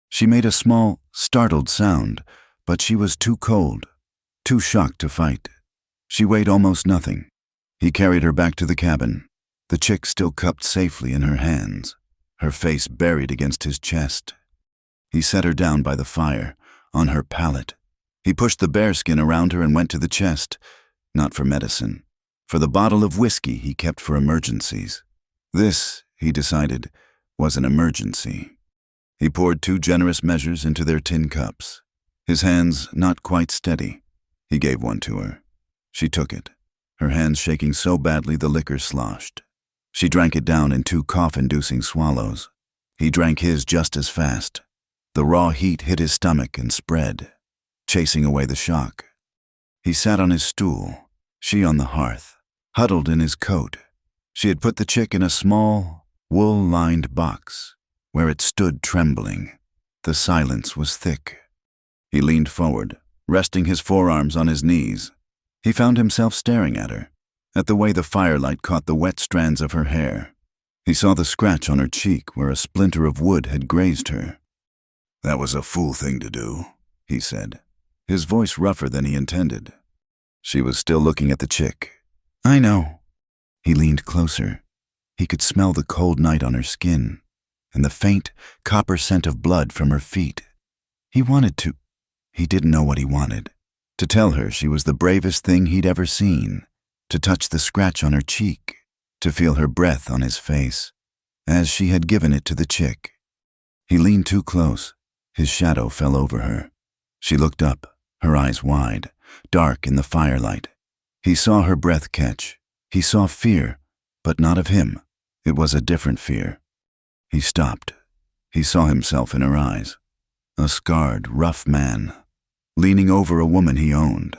She made a small, startled sound, but she was too cold, too shocked to fight. She weighed almost nothing. He carried her back to the cabin, the chick still cupped safely in her hands, her face buried against his chest. He set her down by the fire, on her pallet. He pushed the bearskin around her and went to the chest, not for medicine, for the bottle of whiskey he kept for emergencies. This, he decided, was an emergency. He poured 2 generous measures into their tin cups, his hands not quite steady. He gave one to her. She took it, her hands shaking so badly the liquor sloshed. She drank it down in 2 cough-inducing swallows. He drank his just as fast. The raw heat hit his stomach and spread, chasing away the shock. He sat on his stool, she on the hearth, huddled in his coat. She had put the chick in a small, wool-lined box, where it stood trembling. The silence was thick. He leaned forward, resting his forearms on his knees. He found himself staring at her, at the way the firelight caught the wet strands of her hair. He saw the scratch on her cheek where a splinter of wood had grazed her. "That was a fool thing to do," he said, his voice rougher than he intended. She was still looking at the chick. "I know." He leaned closer. He could smell the cold night on her skin, and the faint, copper scent of blood from her feet. He didn't know what he wanted. To tell her she was the bravest thing he'd ever seen, to touch the scratch on her cheek, to feel her breath on his face, as she had given it to the chick. He leaned too close. His shadow fell over her. She looked up, her eyes wide, dark in the firelight. He saw her breath catch. He saw fear, but not of him. It was a different fear. He stopped. He saw himself in her eyes. A scarred, rough man, leaning over a woman he owned,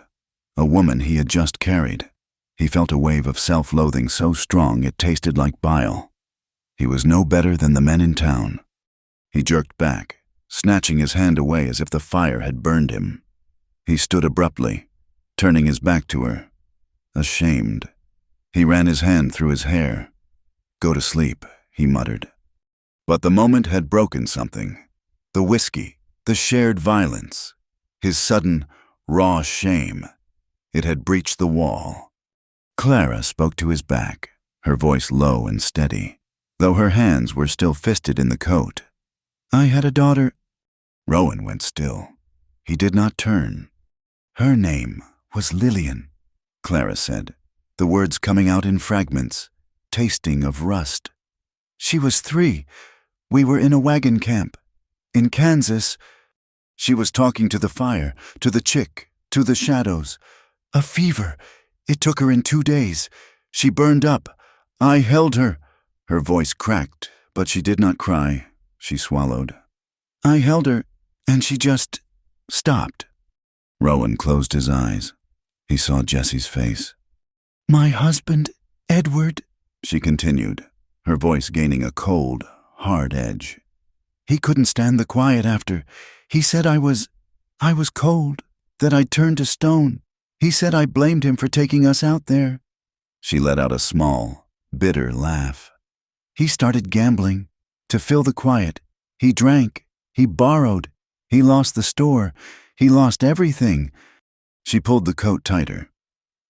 a woman he had just carried. He felt a wave of self-loathing so strong it tasted like bile. He was no better than the men in town. He jerked back, snatching his hand away as if the fire had burned him. He stood abruptly, turning his back to her, ashamed. He ran his hand through his hair. "Go to sleep," he muttered. But the moment had broken something. The whiskey, the shared violence, his sudden, raw shame. It had breached the wall. Clara spoke to his back, her voice low and steady, though her hands were still fisted in the coat. "I had a daughter." Rowan went still. He did not turn. "Her name was Lillian," Clara said, the words coming out in fragments, tasting of rust. "She was 3. We were in a wagon camp. In Kansas." She was talking to the fire, to the chick, to the shadows. "A fever. It took her in 2 days. She burned up. I held her." Her voice cracked, but she did not cry. She swallowed. "I held her, and she just stopped." Rowan closed his eyes. He saw Jessie's face. "My husband, Edward," she continued, her voice gaining a cold, hard edge. "He couldn't stand the quiet after. He said I was cold, that I'd turned to stone. He said I blamed him for taking us out there." She let out a small, bitter laugh. "He started gambling. To fill the quiet, he drank, he borrowed, he lost the store, he lost everything." She pulled the coat tighter.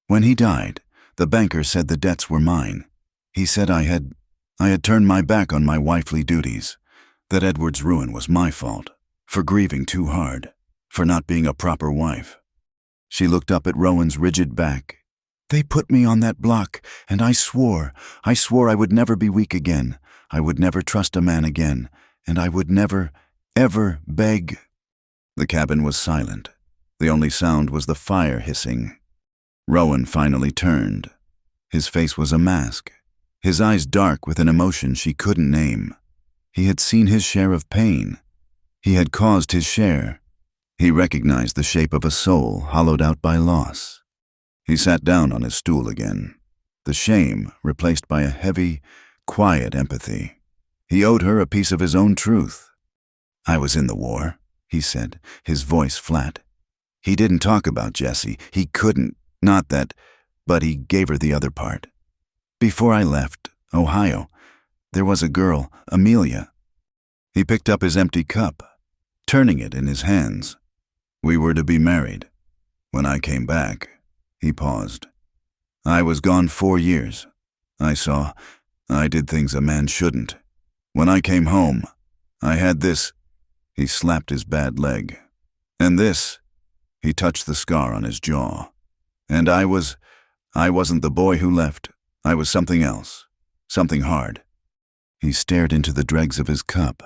"When he died, the banker said the debts were mine. He said I had turned my back on my wifely duties, that Edward's ruin was my fault, for grieving too hard, for not being a proper wife." She looked up at Rowan's rigid back. "They put me on that block, and I swore I would never be weak again. I would never trust a man again, and I would never, ever beg." The cabin was silent. The only sound was the fire hissing. Rowan finally turned. His face was a mask. his eyes dark with an emotion she couldn't name. He had seen his share of pain. He had caused his share. He recognized the shape of a soul hollowed out by loss. He sat down on his stool again, the shame replaced by a heavy, quiet empathy. He owed her a piece of his own truth. "I was in the war," he said, his voice flat. He didn't talk about Jessie. He couldn't. Not that, but he gave her the other part. "Before I left Ohio, there was a girl, Amelia." He picked up his empty cup, turning it in his hands. "We were to be married. When I came back," he paused. "I was gone 4 years. I did things a man shouldn't. When I came home, I had this," he slapped his bad leg. "And this," he touched the scar on his jaw. "And I wasn't the boy who left. I was something else, something hard." He stared into the dregs of his cup.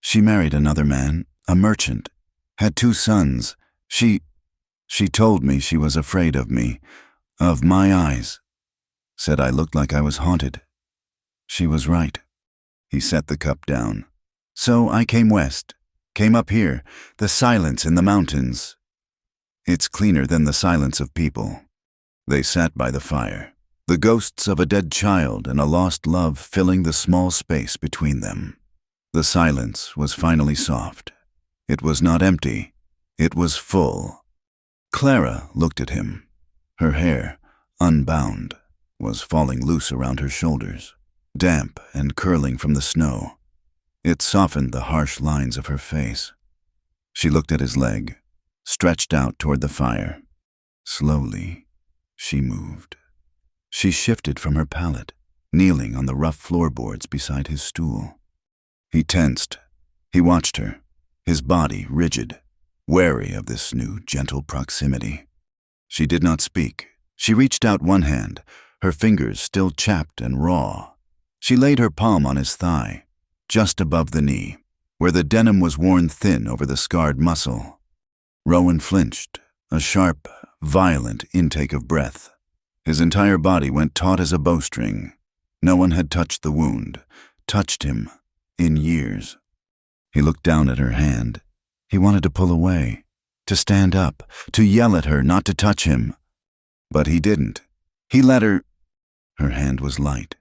"She married another man, a merchant, had 2 sons. She told me she was afraid of me, of my eyes. Said I looked like I was haunted. She was right." He set the cup down. "So I came west, came up here, the silence in the mountains. It's cleaner than the silence of people." They sat by the fire, the ghosts of a dead child and a lost love filling the small space between them. The silence was finally soft. It was not empty. It was full. Clara looked at him. Her hair, unbound, was falling loose around her shoulders, damp and curling from the snow. It softened the harsh lines of her face. She looked at his leg, stretched out toward the fire. Slowly, she moved. She shifted from her pallet, kneeling on the rough floorboards beside his stool. He tensed. He watched her, his body rigid, wary of this new, gentle proximity. She did not speak. She reached out one hand, her fingers still chapped and raw. She laid her palm on his thigh, just above the knee, where the denim was worn thin over the scarred muscle. Rowan flinched, a sharp, violent intake of breath. His entire body went taut as a bowstring. No one had touched the wound, touched him, in years. He looked down at her hand. He wanted to pull away, to stand up, to yell at her not to touch him. But he didn't. He let her. Her hand was light.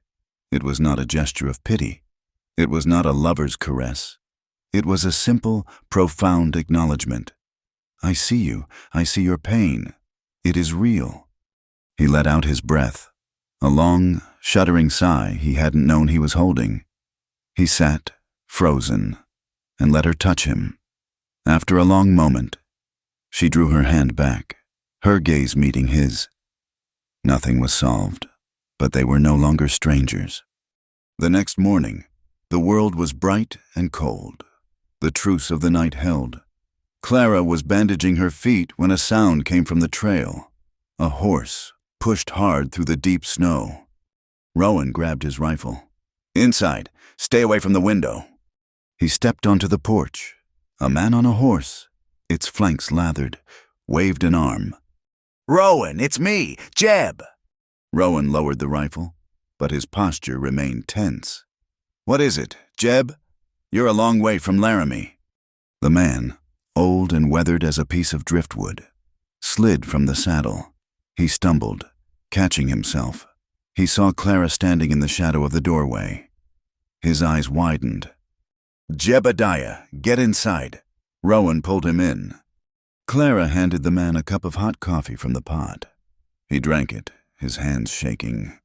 It was not a gesture of pity. It was not a lover's caress. It was a simple, profound acknowledgement. "I see you. I see your pain. It is real." He let out his breath, a long, shuddering sigh he hadn't known he was holding. He sat, frozen, and let her touch him. After a long moment, she drew her hand back, her gaze meeting his. Nothing was solved, but they were no longer strangers. The next morning, the world was bright and cold. The truce of the night held. Clara was bandaging her feet when a sound came from the trail. A horse pushed hard through the deep snow. Rowan grabbed his rifle. "Inside. Stay away from the window." He stepped onto the porch. A man on a horse, its flanks lathered, waved an arm. "Rowan, it's me, Jeb." Rowan lowered the rifle, but his posture remained tense. "What is it, Jeb? You're a long way from Laramie." The man, old and weathered as a piece of driftwood, slid from the saddle. He stumbled, catching himself. He saw Clara standing in the shadow of the doorway. His eyes widened. "Jebediah, get inside." Rowan pulled him in. Clara handed the man a cup of hot coffee from the pot. He drank it, his hands shaking.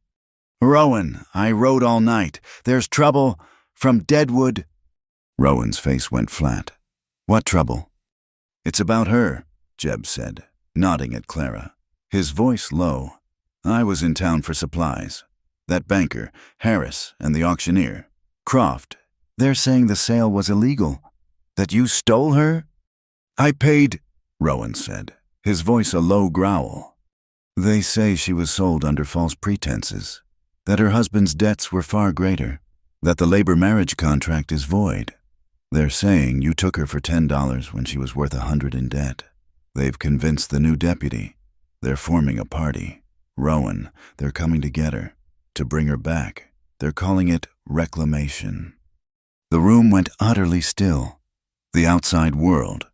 "Rowan, I rode all night. There's trouble from Deadwood." Rowan's face went flat. "What trouble?" "It's about her," Jeb said, nodding at Clara, his voice low. "I was in town for supplies. That banker, Harris, and the auctioneer, Croft, they're saying the sale was illegal. That you stole her?" "I paid," Rowan said, his voice a low growl. "They say she was sold under false pretenses, that her husband's debts were far greater, that the labor marriage contract is void. They're saying you took her for $10 when she was worth $100 in debt. They've convinced the new deputy. They're forming a party. Rowan, they're coming to get her, to bring her back. they're calling it reclamation. The room went utterly still. The outside world,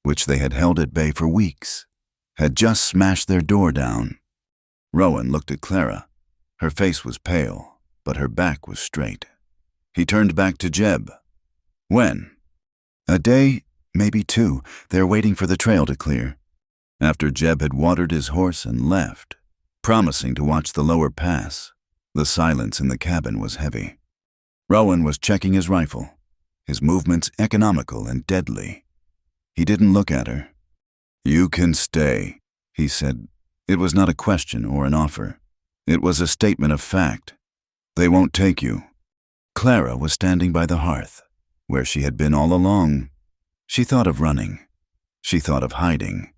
which they had held at bay for weeks, had just smashed their door down. Rowan looked at Clara. Her face was pale, but her back was straight. He turned back to Jeb. When? A day, maybe two. They're waiting for the trail to clear. After Jeb had watered his horse and left, promising to watch the lower pass, the silence in the cabin was heavy. Rowan was checking his rifle, his movements economical and deadly. He didn't look at her. You can stay, he said. It was not a question or an offer. It was a statement of fact. They won't take you. Clara was standing by the hearth, where she had been all along. She thought of running. She thought of hiding.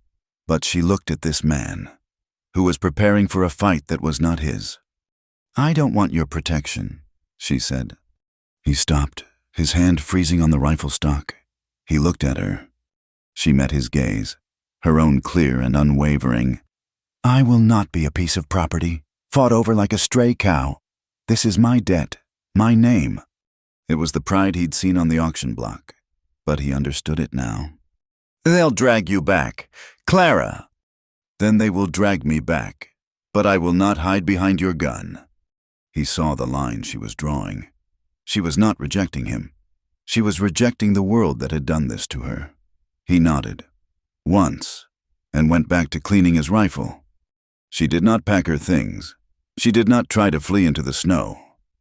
But she looked at this man, who was preparing for a fight that was not his. I don't want your protection, she said. He stopped, his hand freezing on the rifle stock. He looked at her. She met his gaze, her own clear and unwavering. I will not be a piece of property, fought over like a stray cow. This is my debt, my name. It was the pride he'd seen on the auction block, but he understood it now. They'll drag you back. Clara! Then they will drag me back, but I will not hide behind your gun. He saw the line she was drawing. She was not rejecting him. She was rejecting the world that had done this to her. He nodded, once, and went back to cleaning his rifle. She did not pack her things. She did not try to flee into the snow.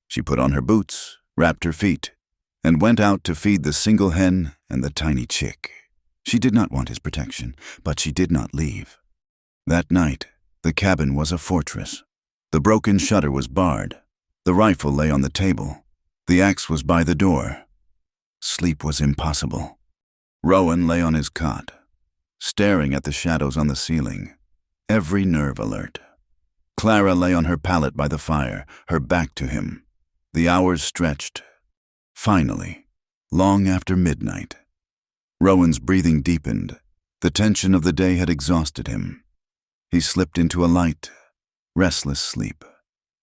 She put on her boots, wrapped her feet, and went out to feed the single hen and the tiny chick. She did not want his protection, but she did not leave. That night, the cabin was a fortress. The broken shutter was barred. The rifle lay on the table. The axe was by the door. Sleep was impossible. Rowan lay on his cot, staring at the shadows on the ceiling, every nerve alert. Clara lay on her pallet by the fire, her back to him. The hours stretched. Finally, long after midnight, Rowan's breathing deepened. The tension of the day had exhausted him. He slipped into a light, restless sleep,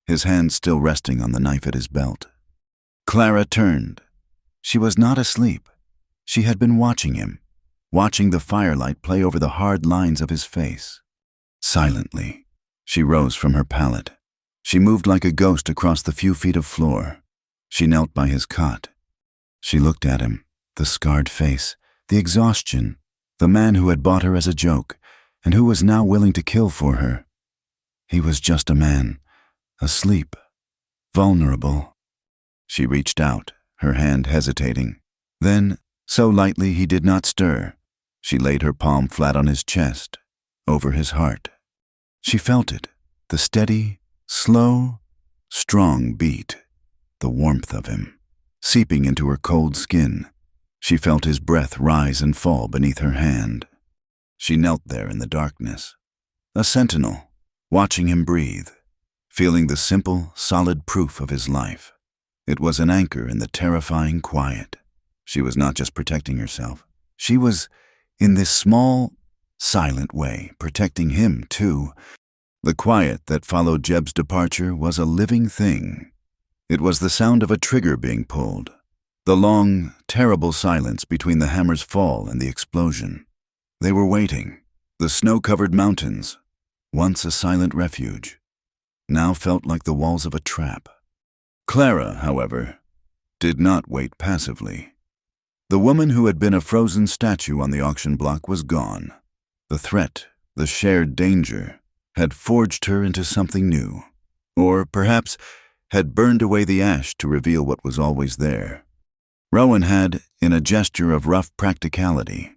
his hand still resting on the knife at his belt. Clara turned. She was not asleep. She had been watching him, watching the firelight play over the hard lines of his face. Silently, she rose from her pallet. She moved like a ghost across the few feet of floor. She knelt by his cot. She looked at him, the scarred face, the exhaustion, the man who had bought her as a joke, and who was now willing to kill for her. He was just a man, asleep, vulnerable. She reached out, her hand hesitating. Then, so lightly he did not stir, she laid her palm flat on his chest, over his heart. She felt it, the steady, slow, strong beat, the warmth of him, seeping into her cold skin. She felt his breath rise and fall beneath her hand. She knelt there in the darkness, a sentinel, watching him breathe, feeling the simple, solid proof of his life. It was an anchor in the terrifying quiet. She was not just protecting herself. She was, in this small, silent way, protecting him too. The quiet that followed Jeb's departure was a living thing. It was the sound of a trigger being pulled, the long, terrible silence between the hammer's fall and the explosion. They were waiting. The snow-covered mountains, once a silent refuge, now felt like the walls of a trap. Clara, however, did not wait passively. The woman who had been a frozen statue on the auction block was gone. The threat, the shared danger, had forged her into something new, or perhaps had burned away the ash to reveal what was always there. Rowan had, in a gesture of rough practicality,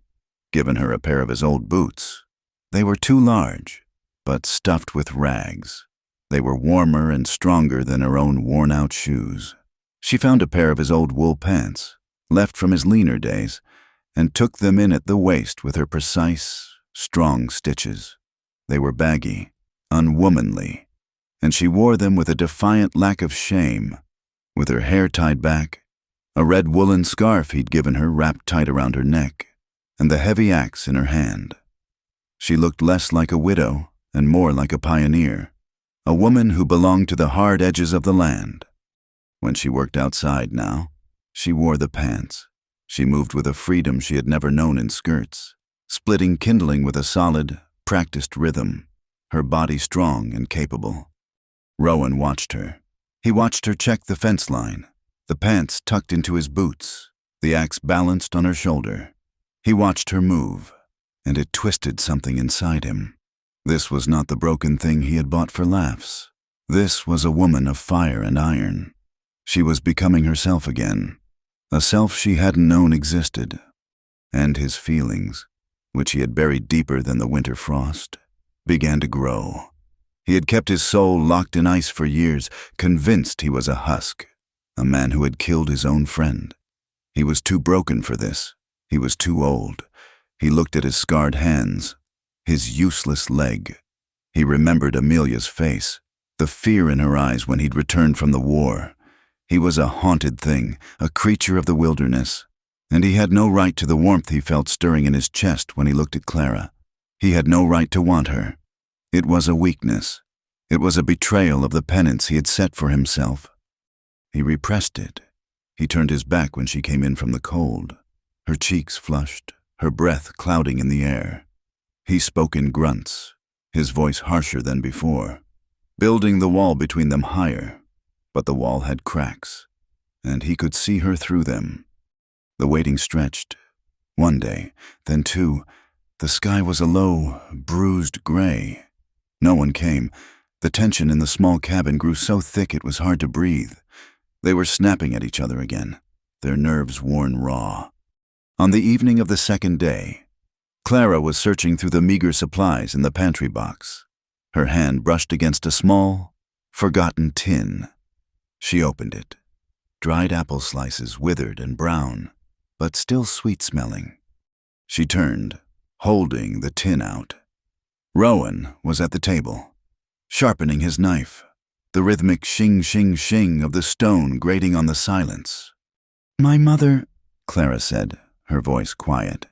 given her a pair of his old boots. They were too large, but stuffed with rags. They were warmer and stronger than her own worn-out shoes. She found a pair of his old wool pants, left from his leaner days, and took them in at the waist with her precise, strong stitches. They were baggy, unwomanly, and she wore them with a defiant lack of shame, with her hair tied back, a red woolen scarf he'd given her wrapped tight around her neck, and the heavy axe in her hand. She looked less like a widow and more like a pioneer, a woman who belonged to the hard edges of the land. When she worked outside now, she wore the pants. She moved with a freedom she had never known in skirts, splitting kindling with a solid, practiced rhythm, her body strong and capable. Rowan watched her. He watched her check the fence line, the pants tucked into his boots, the axe balanced on her shoulder. He watched her move, and it twisted something inside him. This was not the broken thing he had bought for laughs. This was a woman of fire and iron. She was becoming herself again, a self she hadn't known existed. And his feelings, which he had buried deeper than the winter frost, began to grow. He had kept his soul locked in ice for years, convinced he was a husk, a man who had killed his own friend. He was too broken for this. He was too old. He looked at his scarred hands, his useless leg. He remembered Amelia's face, the fear in her eyes when he'd returned from the war. He was a haunted thing, a creature of the wilderness, and he had no right to the warmth he felt stirring in his chest when he looked at Clara. He had no right to want her. It was a weakness. It was a betrayal of the penance he had set for himself. He repressed it. He turned his back when she came in from the cold, her cheeks flushed, her breath clouding in the air. He spoke in grunts, his voice harsher than before, building the wall between them higher. But the wall had cracks, and he could see her through them. The waiting stretched. One day, then two. The sky was a low, bruised gray. No one came. The tension in the small cabin grew so thick it was hard to breathe. They were snapping at each other again, their nerves worn raw. On the evening of the second day, Clara was searching through the meager supplies in the pantry box. Her hand brushed against a small, forgotten tin. She opened it. Dried apple slices, withered and brown, but still sweet-smelling. She turned, holding the tin out. Rowan was at the table, sharpening his knife, the rhythmic shing-shing-shing of the stone grating on the silence. "My mother," Clara said, her voice quiet.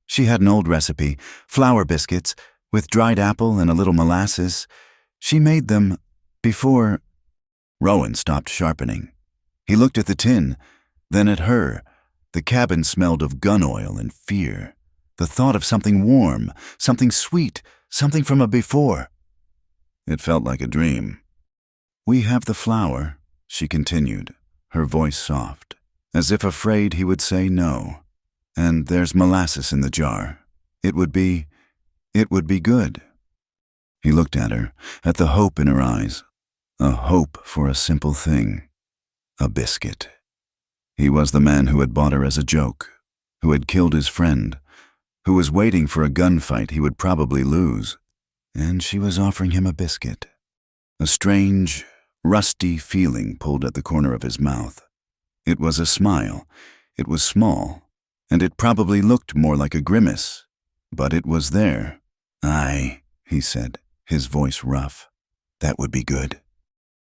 "She had an old recipe, flour biscuits, with dried apple and a little molasses. She made them before—" Rowan stopped sharpening. He looked at the tin, then at her. The cabin smelled of gun oil and fear. The thought of something warm, something sweet, something from a before. It felt like a dream. "We have the flour," she continued, her voice soft, as if afraid he would say no. "And there's molasses in the jar. It would be good." He looked at her, at the hope in her eyes. A hope for a simple thing. A biscuit. He was the man who had bought her as a joke, who had killed his friend, who was waiting for a gunfight he would probably lose, and she was offering him a biscuit. A strange, rusty feeling pulled at the corner of his mouth. It was a smile. It was small, and it probably looked more like a grimace, but it was there. "Aye," he said, his voice rough. "That would be good."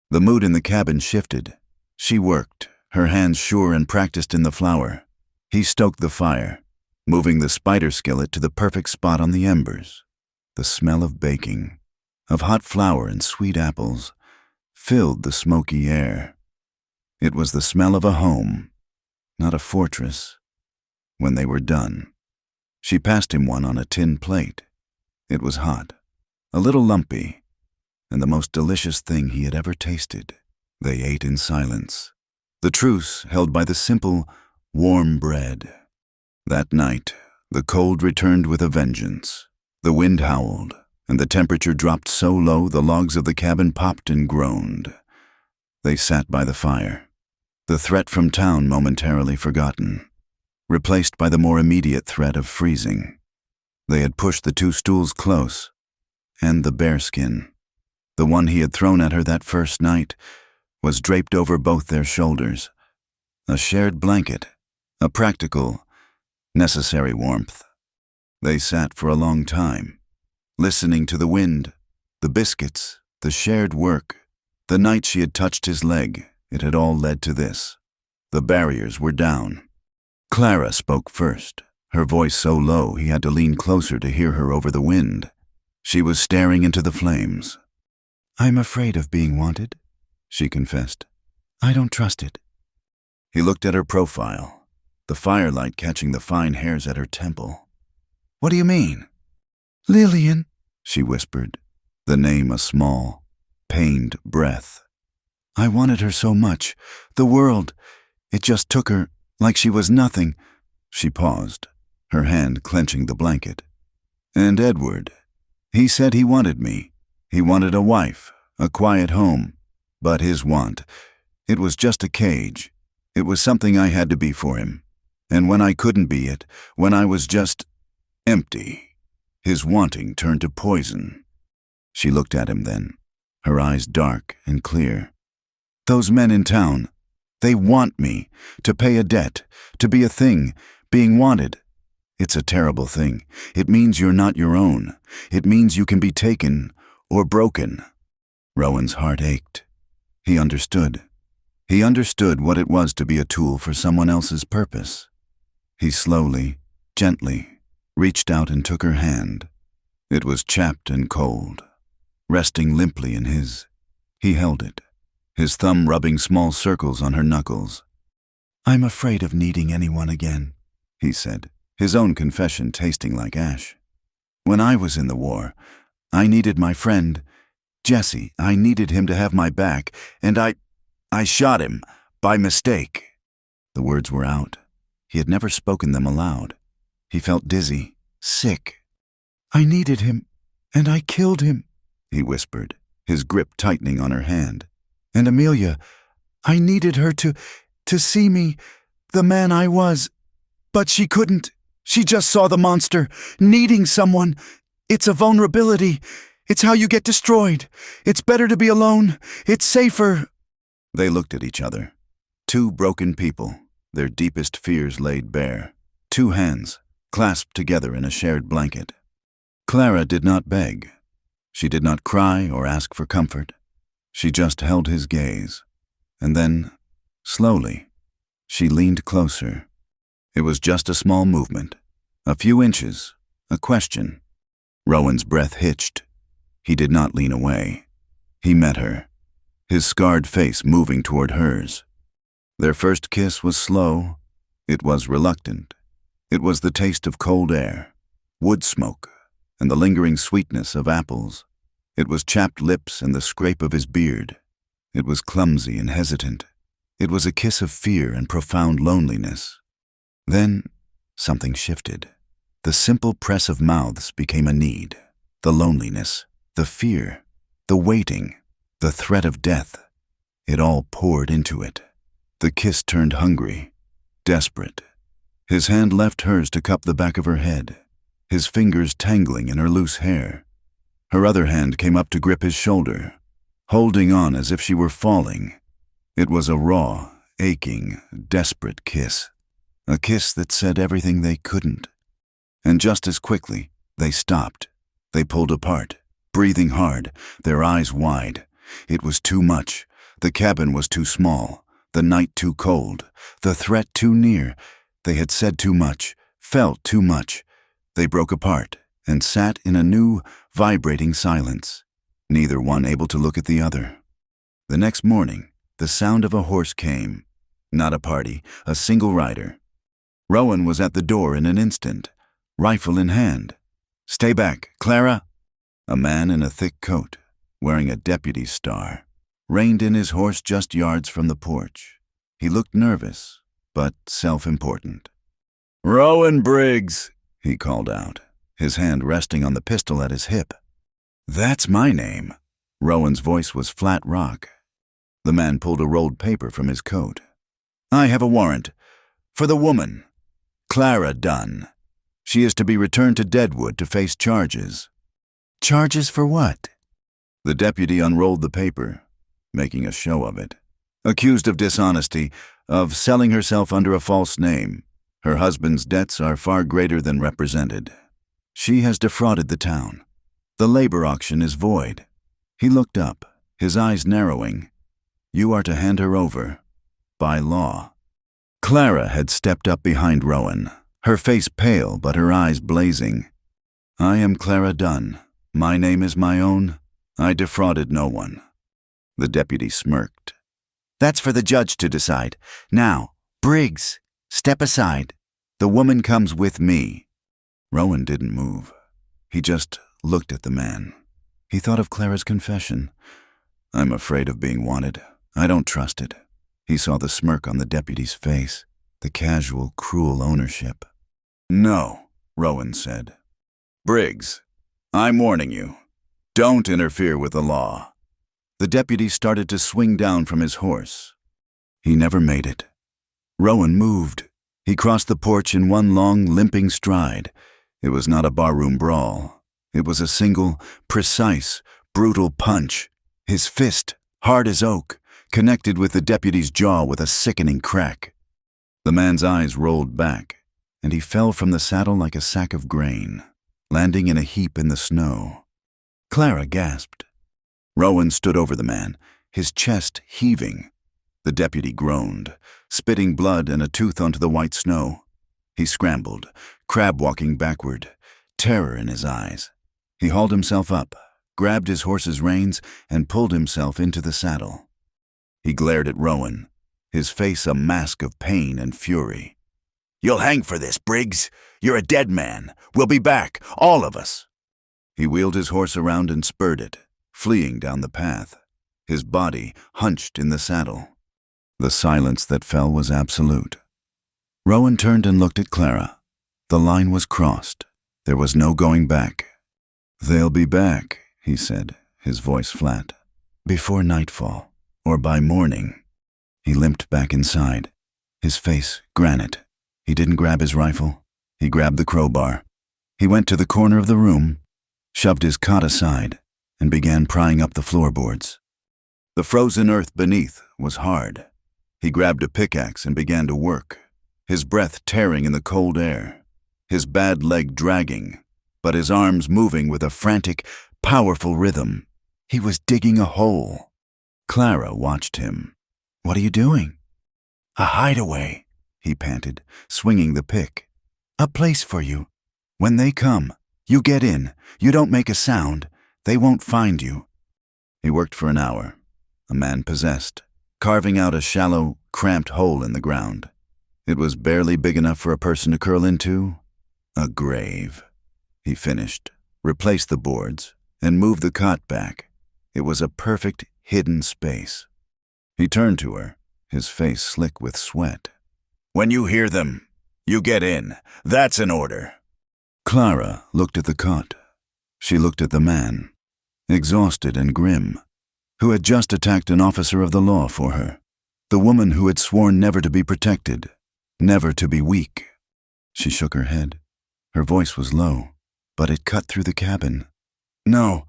The mood in the cabin shifted. She worked, her hands sure and practiced in the flour. He stoked the fire, moving the spider skillet to the perfect spot on the embers. The smell of baking, of hot flour and sweet apples, filled the smoky air. It was the smell of a home, not a fortress. When they were done, she passed him one on a tin plate. It was hot, a little lumpy, and the most delicious thing he had ever tasted. They ate in silence, the truce held by the simple, warm bread. That night, the cold returned with a vengeance. The wind howled, and the temperature dropped so low the logs of the cabin popped and groaned. They sat by the fire, the threat from town momentarily forgotten, replaced by the more immediate threat of freezing. They had pushed the two stools close, and the bearskin, the one he had thrown at her that first night, was draped over both their shoulders. A shared blanket, a practical, necessary warmth. They sat for a long time, listening to the wind, the biscuits, the shared work. The night she had touched his leg, it had all led to this. The barriers were down. Clara spoke first, her voice so low he had to lean closer to hear her over the wind. She was staring into the flames. "I'm afraid of being wanted," she confessed. I don't trust it. He looked at her profile, the firelight catching the fine hairs at her temple. What do you mean? Lillian, she whispered, the name a small, pained breath. I wanted her so much. The world. It just took her, like she was nothing. She paused, her hand clenching the blanket. And Edward. He said he wanted me. He wanted a wife, a quiet home. But his want, it was just a cage. It was something I had to be for him. And when I couldn't be it, when I was just empty, his wanting turned to poison. She looked at him then, her eyes dark and clear. Those men in town, they want me, to pay a debt, to be a thing, being wanted. It's a terrible thing. It means you're not your own. It means you can be taken or broken. Rowan's heart ached. He understood. He understood what it was to be a tool for someone else's purpose. He slowly, gently, reached out and took her hand. It was chapped and cold, resting limply in his. He held it, his thumb rubbing small circles on her knuckles. I'm afraid of needing anyone again, he said, his own confession tasting like ash. When I was in the war, I needed my friend, Jesse. I needed him to have my back, and I shot him, by mistake. The words were out. He had never spoken them aloud. He felt dizzy, sick. I needed him, and I killed him, he whispered, his grip tightening on her hand. And Amelia, I needed her to see me, the man I was. But she couldn't. She just saw the monster, needing someone. It's a vulnerability. It's how you get destroyed. It's better to be alone. It's safer. They looked at each other. Two broken people, their deepest fears laid bare. Two hands, clasped together in a shared blanket. Clara did not beg. She did not cry or ask for comfort. She just held his gaze. And then, slowly, she leaned closer. It was just a small movement, a few inches, a question. Rowan's breath hitched. He did not lean away. He met her, his scarred face moving toward hers. Their first kiss was slow. It was reluctant. It was the taste of cold air, wood smoke, and the lingering sweetness of apples. It was chapped lips and the scrape of his beard. It was clumsy and hesitant. It was a kiss of fear and profound loneliness. Then, something shifted. The simple press of mouths became a need. The loneliness, the fear, the waiting, the threat of death. It all poured into it. The kiss turned hungry, desperate. His hand left hers to cup the back of her head, his fingers tangling in her loose hair. Her other hand came up to grip his shoulder, holding on as if she were falling. It was a raw, aching, desperate kiss. A kiss that said everything they couldn't. And just as quickly, they stopped. They pulled apart, breathing hard, their eyes wide. It was too much. The cabin was too small, the night too cold, the threat too near. They had said too much, felt too much. They broke apart and sat in a new, vibrating silence, neither one able to look at the other. The next morning, the sound of a horse came. Not a party, a single rider. Rowan was at the door in an instant, rifle in hand. Stay back, Clara! A man in a thick coat, wearing a deputy's star, reined in his horse just yards from the porch. He looked nervous, but self-important. Rowan Briggs, he called out, his hand resting on the pistol at his hip. That's my name. Rowan's voice was flat rock. The man pulled a rolled paper from his coat. I have a warrant. For the woman. Clara Dunn. She is to be returned to Deadwood to face charges. Charges for what? The deputy unrolled the paper, making a show of it. Accused of dishonesty, of selling herself under a false name. Her husband's debts are far greater than represented. She has defrauded the town. The labor auction is void. He looked up, his eyes narrowing. You are to hand her over, by law. Clara had stepped up behind Rowan, her face pale but her eyes blazing. I am Clara Dunn. My name is my own. I defrauded no one. The deputy smirked. That's for the judge to decide. Now, Briggs, step aside. The woman comes with me." Rowan didn't move. He just looked at the man. He thought of Clara's confession. "I'm afraid of being wanted. I don't trust it." He saw the smirk on the deputy's face, the casual, cruel ownership. "No," Rowan said. "Briggs, I'm warning you. Don't interfere with the law." The deputy started to swing down from his horse. He never made it. Rowan moved. He crossed the porch in one long, limping stride. It was not a barroom brawl. It was a single, precise, brutal punch. His fist, hard as oak, connected with the deputy's jaw with a sickening crack. The man's eyes rolled back, and he fell from the saddle like a sack of grain, landing in a heap in the snow. Clara gasped. Rowan stood over the man, his chest heaving. The deputy groaned, spitting blood and a tooth onto the white snow. He scrambled, crab-walking backward, terror in his eyes. He hauled himself up, grabbed his horse's reins, and pulled himself into the saddle. He glared at Rowan, his face a mask of pain and fury. "You'll hang for this, Briggs. You're a dead man. We'll be back, all of us." He wheeled his horse around and spurred it, fleeing down the path, his body hunched in the saddle. The silence that fell was absolute. Rowan turned and looked at Clara. The line was crossed. There was no going back. "They'll be back," he said, his voice flat. "Before nightfall, or by morning." He limped back inside, his face granite. He didn't grab his rifle. He grabbed the crowbar. He went to the corner of the room, shoved his cot aside, and began prying up the floorboards. The frozen earth beneath was hard. He grabbed a pickaxe and began to work, his breath tearing in the cold air, his bad leg dragging, but his arms moving with a frantic, powerful rhythm. He was digging a hole. Clara watched him. "What are you doing?" "A hideaway," he panted, swinging the pick. "A place for you. When they come, you get in. You don't make a sound. They won't find you." He worked for an hour, a man possessed, carving out a shallow, cramped hole in the ground. It was barely big enough for a person to curl into. A grave. He finished, replaced the boards, and moved the cot back. It was a perfect, hidden space. He turned to her, his face slick with sweat. "When you hear them, you get in. That's an order." Clara looked at the cot. She looked at the man, exhausted and grim, who had just attacked an officer of the law for her, the woman who had sworn never to be protected, never to be weak. She shook her head. Her voice was low, but it cut through the cabin. "No,"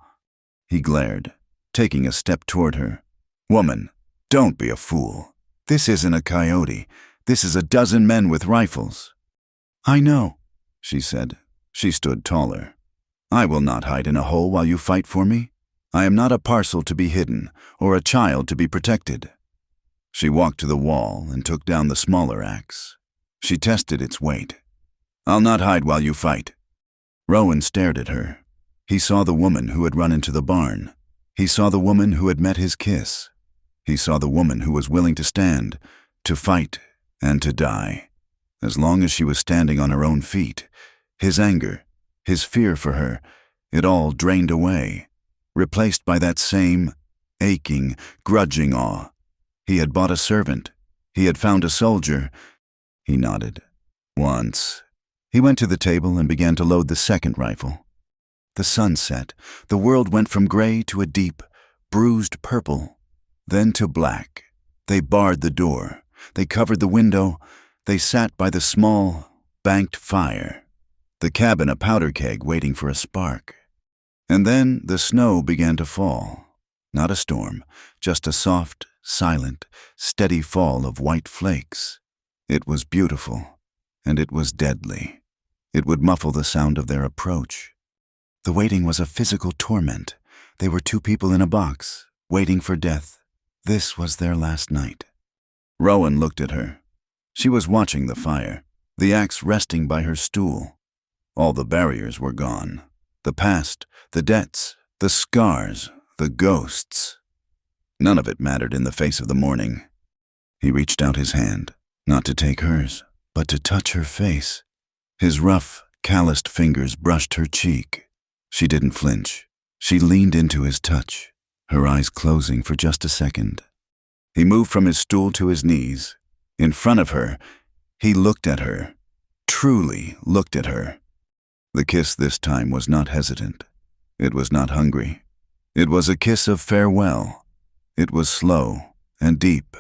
he glared, taking a step toward her. "Woman, don't be a fool. This isn't a coyote. This is a dozen men with rifles." "I know," she said. She stood taller. "I will not hide in a hole while you fight for me. I am not a parcel to be hidden, or a child to be protected." She walked to the wall and took down the smaller axe. She tested its weight. "I'll not hide while you fight." Rowan stared at her. He saw the woman who had run into the barn. He saw the woman who had met his kiss. He saw the woman who was willing to stand, to fight, and to die. As long as she was standing on her own feet, his anger, his fear for her, it all drained away, replaced by that same aching, grudging awe. He had bought a servant. He had found a soldier. He nodded. Once. He went to the table and began to load the second rifle. The sun set. The world went from gray to a deep, bruised purple, then to black. They barred the door. They covered the window. They sat by the small, banked fire, the cabin a powder keg waiting for a spark. And then the snow began to fall. Not a storm, just a soft, silent, steady fall of white flakes. It was beautiful, and it was deadly. It would muffle the sound of their approach. The waiting was a physical torment. They were two people in a box, waiting for death. This was their last night. Rowan looked at her. She was watching the fire, the axe resting by her stool. All the barriers were gone. The past, the debts, the scars, the ghosts. None of it mattered in the face of the morning. He reached out his hand, not to take hers, but to touch her face. His rough, calloused fingers brushed her cheek. She didn't flinch. She leaned into his touch, her eyes closing for just a second. He moved from his stool to his knees. In front of her, he looked at her, truly looked at her. The kiss this time was not hesitant. It was not hungry. It was a kiss of farewell. It was slow and deep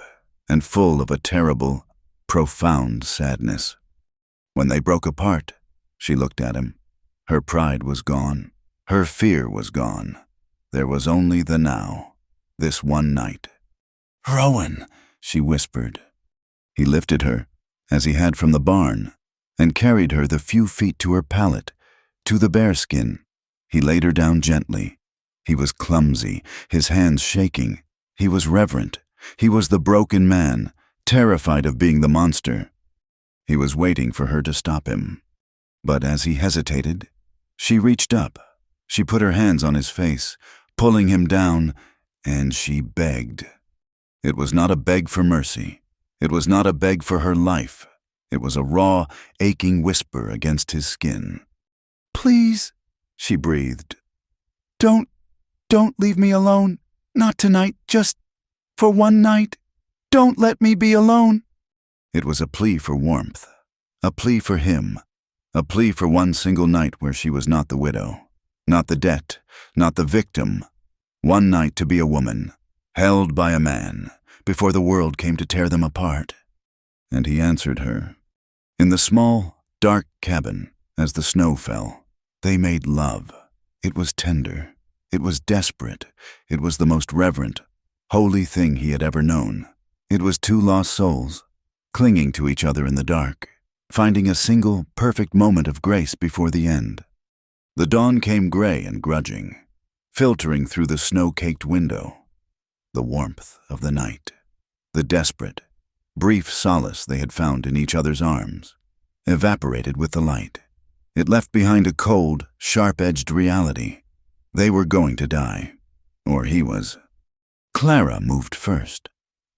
and full of a terrible, profound sadness. When they broke apart, she looked at him. Her pride was gone. Her fear was gone. There was only the now, this one night. "Rowan," she whispered. He lifted her, as he had from the barn, and carried her the few feet to her pallet, to the bearskin. He laid her down gently. He was clumsy, his hands shaking. He was reverent. He was the broken man, terrified of being the monster. He was waiting for her to stop him. But as he hesitated, she reached up. She put her hands on his face, pulling him down, and she begged. It was not a beg for mercy. It was not a beg for her life. It was a raw, aching whisper against his skin. "Please," she breathed. Don't leave me alone. Not tonight, just for one night. Don't let me be alone." It was a plea for warmth, a plea for him, a plea for one single night where she was not the widow, not the debt, not the victim. One night to be a woman, held by a man, before the world came to tear them apart. And he answered her. In the small, dark cabin, as the snow fell, they made love. It was tender. It was desperate. It was the most reverent, holy thing he had ever known. It was two lost souls, clinging to each other in the dark, finding a single, perfect moment of grace before the end. The dawn came gray and grudging, filtering through the snow-caked window. The warmth of the night, the desperate, brief solace they had found in each other's arms, evaporated with the light. It left behind a cold, sharp-edged reality. They were going to die, or he was. Clara moved first,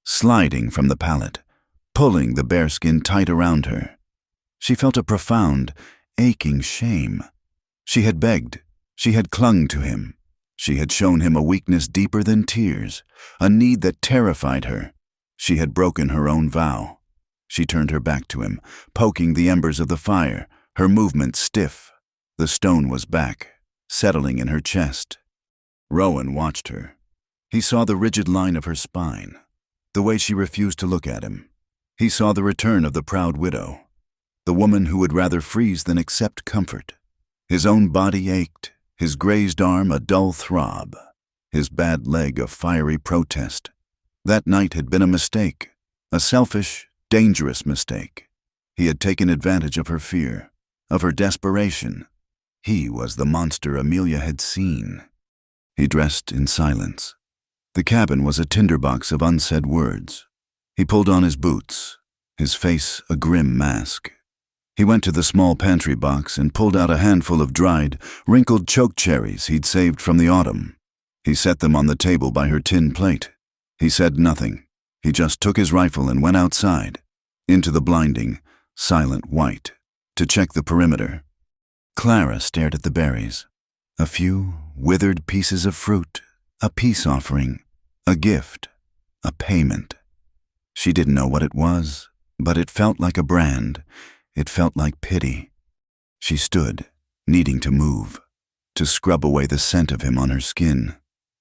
sliding from the pallet, pulling the bearskin tight around her. She felt a profound, aching shame. She had begged. She had clung to him. She had shown him a weakness deeper than tears, a need that terrified her. She had broken her own vow. She turned her back to him, poking the embers of the fire, her movement stiff. The stone was back, settling in her chest. Rowan watched her. He saw the rigid line of her spine, the way she refused to look at him. He saw the return of the proud widow, the woman who would rather freeze than accept comfort. His own body ached, his grazed arm a dull throb, his bad leg a fiery protest. That night had been a mistake, a selfish, dangerous mistake. He had taken advantage of her fear, of her desperation. He was the monster Amelia had seen. He dressed in silence. The cabin was a tinderbox of unsaid words. He pulled on his boots, his face a grim mask. He went to the small pantry box and pulled out a handful of dried, wrinkled choke cherries he'd saved from the autumn. He set them on the table by her tin plate. He said nothing. He just took his rifle and went outside, into the blinding, silent white, to check the perimeter. Clara stared at the berries. A few withered pieces of fruit, a peace offering, a gift, a payment. She didn't know what it was, but it felt like a brand. It felt like pity. She stood, needing to move, to scrub away the scent of him on her skin,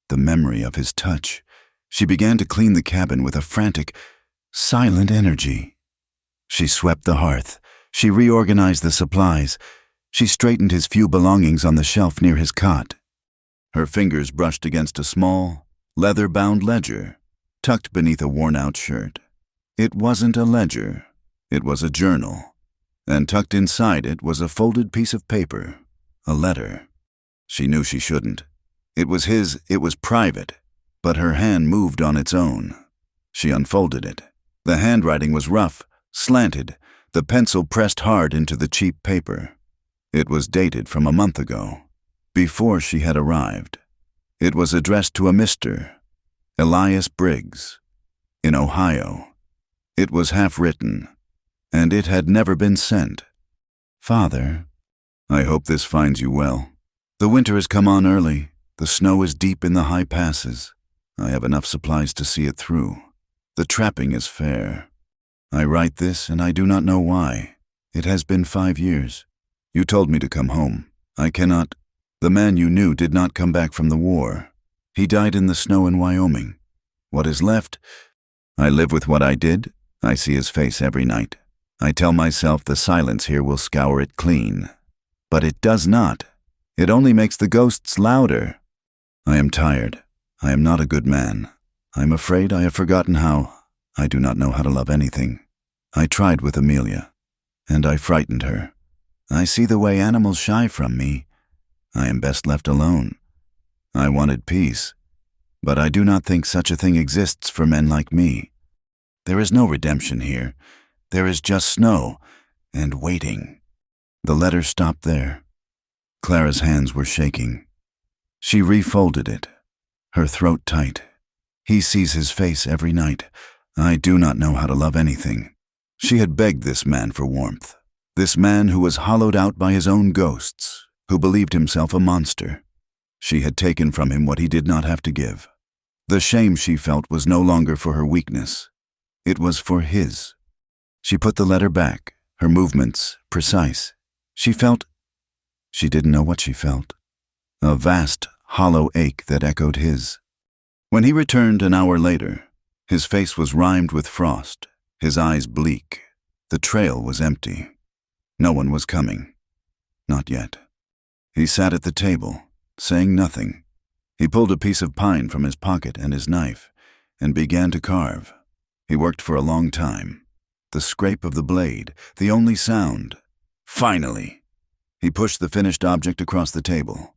the memory of his touch. She began to clean the cabin with a frantic, silent energy. She swept the hearth. She reorganized the supplies. She straightened his few belongings on the shelf near his cot. Her fingers brushed against a small, leather-bound ledger, tucked beneath a worn-out shirt. It wasn't a ledger. It was a journal. And tucked inside it was a folded piece of paper, a letter. She knew she shouldn't. It was his, it was private, but her hand moved on its own. She unfolded it. The handwriting was rough, slanted, the pencil pressed hard into the cheap paper. It was dated from a month ago, before she had arrived. It was addressed to a Mr. Elias Briggs, in Ohio. It was half-written, and it had never been sent. Father, I hope this finds you well. The winter has come on early. The snow is deep in the high passes. I have enough supplies to see it through. The trapping is fair. I write this, and I do not know why. It has been 5 years. You told me to come home. I cannot. The man you knew did not come back from the war. He died in the snow in Wyoming. What is left? I live with what I did. I see his face every night. I tell myself the silence here will scour it clean. But it does not. It only makes the ghosts louder. I am tired. I am not a good man. I am afraid I have forgotten how. I do not know how to love anything. I tried with Amelia, and I frightened her. I see the way animals shy from me. I am best left alone. I wanted peace, but I do not think such a thing exists for men like me. There is no redemption here. There is just snow and waiting. The letter stopped there. Clara's hands were shaking. She refolded it, her throat tight. He sees his face every night. I do not know how to love anything. She had begged this man for warmth. This man who was hollowed out by his own ghosts, who believed himself a monster. She had taken from him what he did not have to give. The shame she felt was no longer for her weakness. It was for his. She put the letter back, her movements precise. She didn't know what she felt. A vast, hollow ache that echoed his. When he returned an hour later, his face was rimed with frost, his eyes bleak. The trail was empty. No one was coming. Not yet. He sat at the table, saying nothing. He pulled a piece of pine from his pocket and his knife, and began to carve. He worked for a long time. The scrape of the blade, the only sound. Finally! He pushed the finished object across the table.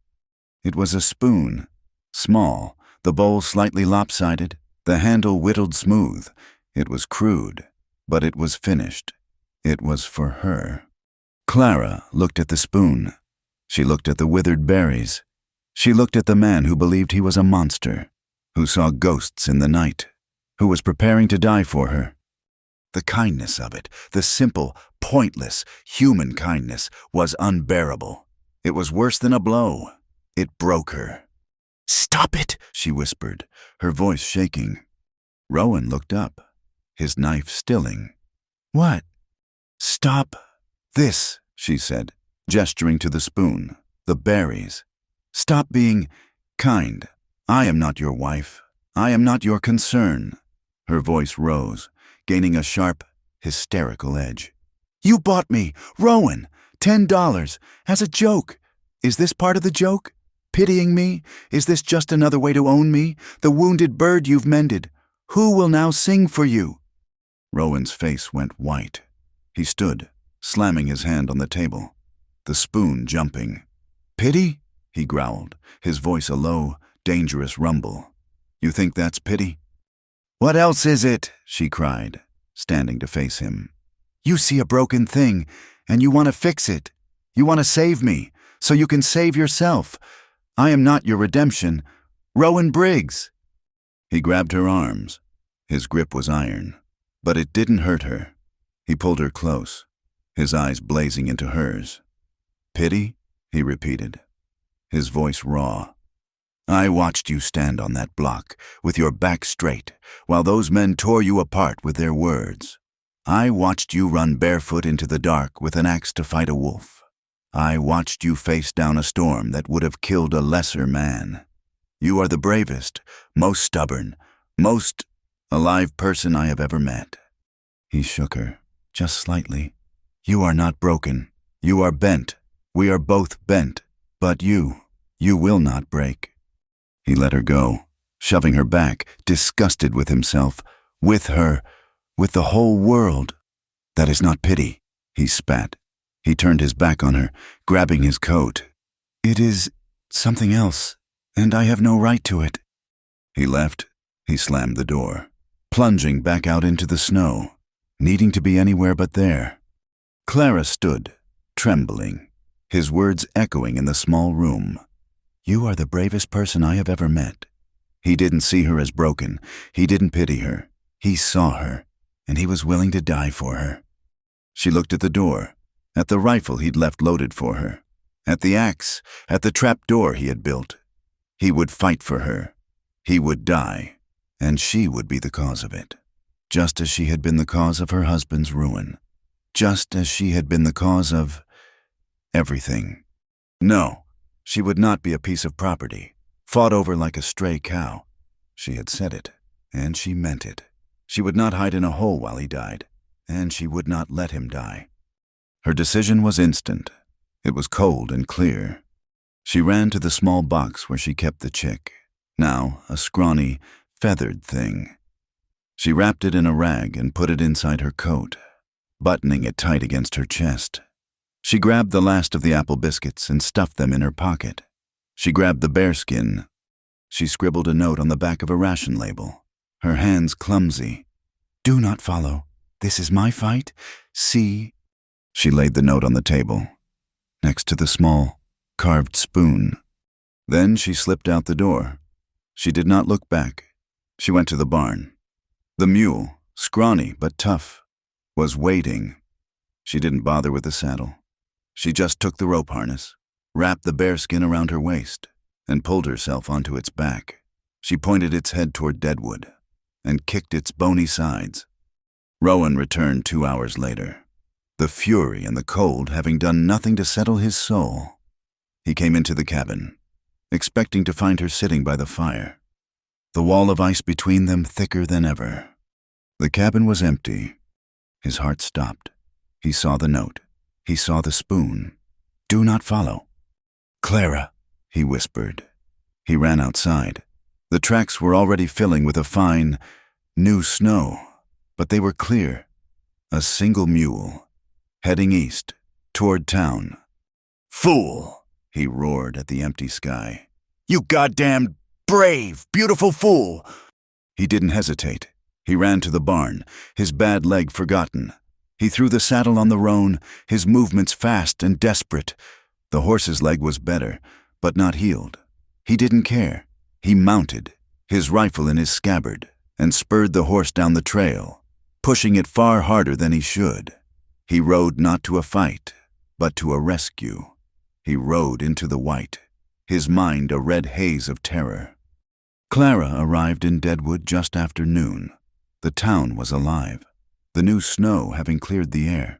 It was a spoon, small, the bowl slightly lopsided, the handle whittled smooth. It was crude, but it was finished. It was for her. Clara looked at the spoon. She looked at the withered berries. She looked at the man who believed he was a monster, who saw ghosts in the night, who was preparing to die for her. The kindness of it, the simple, pointless, human kindness, was unbearable. It was worse than a blow. It broke her. "Stop it," she whispered, her voice shaking. Rowan looked up, his knife stilling. "What?" "Stop this," she said, gesturing to the spoon, the berries. "Stop being kind. I am not your wife. I am not your concern." Her voice rose, gaining a sharp, hysterical edge. "You bought me, Rowan, $10, as a joke. Is this part of the joke? Pitying me? Is this just another way to own me, the wounded bird you've mended? Who will now sing for you?" Rowan's face went white. He stood, slamming his hand on the table, the spoon jumping. "Pity?" he growled, his voice a low, dangerous rumble. "You think that's pity?" "What else is it?" she cried, standing to face him. "You see a broken thing, and you want to fix it. You want to save me, so you can save yourself. I am not your redemption. Rowan Briggs." He grabbed her arms. His grip was iron, but it didn't hurt her. He pulled her close, his eyes blazing into hers. "Pity?" he repeated, his voice raw. "I watched you stand on that block, with your back straight, while those men tore you apart with their words. I watched you run barefoot into the dark with an axe to fight a wolf. I watched you face down a storm that would have killed a lesser man. You are the bravest, most stubborn, most alive person I have ever met." He shook her, just slightly. "You are not broken. You are bent. We are both bent. But you will not break." He let her go, shoving her back, disgusted with himself, with her, with the whole world. "That is not pity," he spat. He turned his back on her, grabbing his coat. "It is something else, and I have no right to it." He left. He slammed the door, plunging back out into the snow, needing to be anywhere but there. Clara stood, trembling, his words echoing in the small room. "You are the bravest person I have ever met." He didn't see her as broken. He didn't pity her. He saw her, and he was willing to die for her. She looked at the door, at the rifle he'd left loaded for her, at the axe, at the trap door he had built. He would fight for her. He would die, and she would be the cause of it, just as she had been the cause of her husband's ruin, just as she had been the cause of everything. No, she would not be a piece of property, fought over like a stray cow. She had said it, and she meant it. She would not hide in a hole while he died, and she would not let him die. Her decision was instant. It was cold and clear. She ran to the small box where she kept the chick, now a scrawny, feathered thing. She wrapped it in a rag and put it inside her coat, buttoning it tight against her chest. She grabbed the last of the apple biscuits and stuffed them in her pocket. She grabbed the bearskin. She scribbled a note on the back of a ration label, her hands clumsy. "Do not follow. This is my fight. See." She laid the note on the table, next to the small, carved spoon. Then she slipped out the door. She did not look back. She went to the barn. The mule, scrawny but tough, was waiting. She didn't bother with the saddle. She just took the rope harness, wrapped the bearskin around her waist, and pulled herself onto its back. She pointed its head toward Deadwood and kicked its bony sides. Rowan returned 2 hours later, the fury and the cold having done nothing to settle his soul. He came into the cabin, expecting to find her sitting by the fire, the wall of ice between them thicker than ever. The cabin was empty. His heart stopped. He saw the note. He saw the spoon. "Do not follow." "Clara," he whispered. He ran outside. The tracks were already filling with a fine, new snow, but they were clear. A single mule, heading east, toward town. "Fool!" he roared at the empty sky. "You goddamn brave, beautiful fool!" He didn't hesitate. He ran to the barn, his bad leg forgotten. He threw the saddle on the roan, his movements fast and desperate. The horse's leg was better, but not healed. He didn't care. He mounted, his rifle in his scabbard, and spurred the horse down the trail, pushing it far harder than he should. He rode not to a fight, but to a rescue. He rode into the white, his mind a red haze of terror. Clara arrived in Deadwood just after noon. The town was alive, the new snow having cleared the air.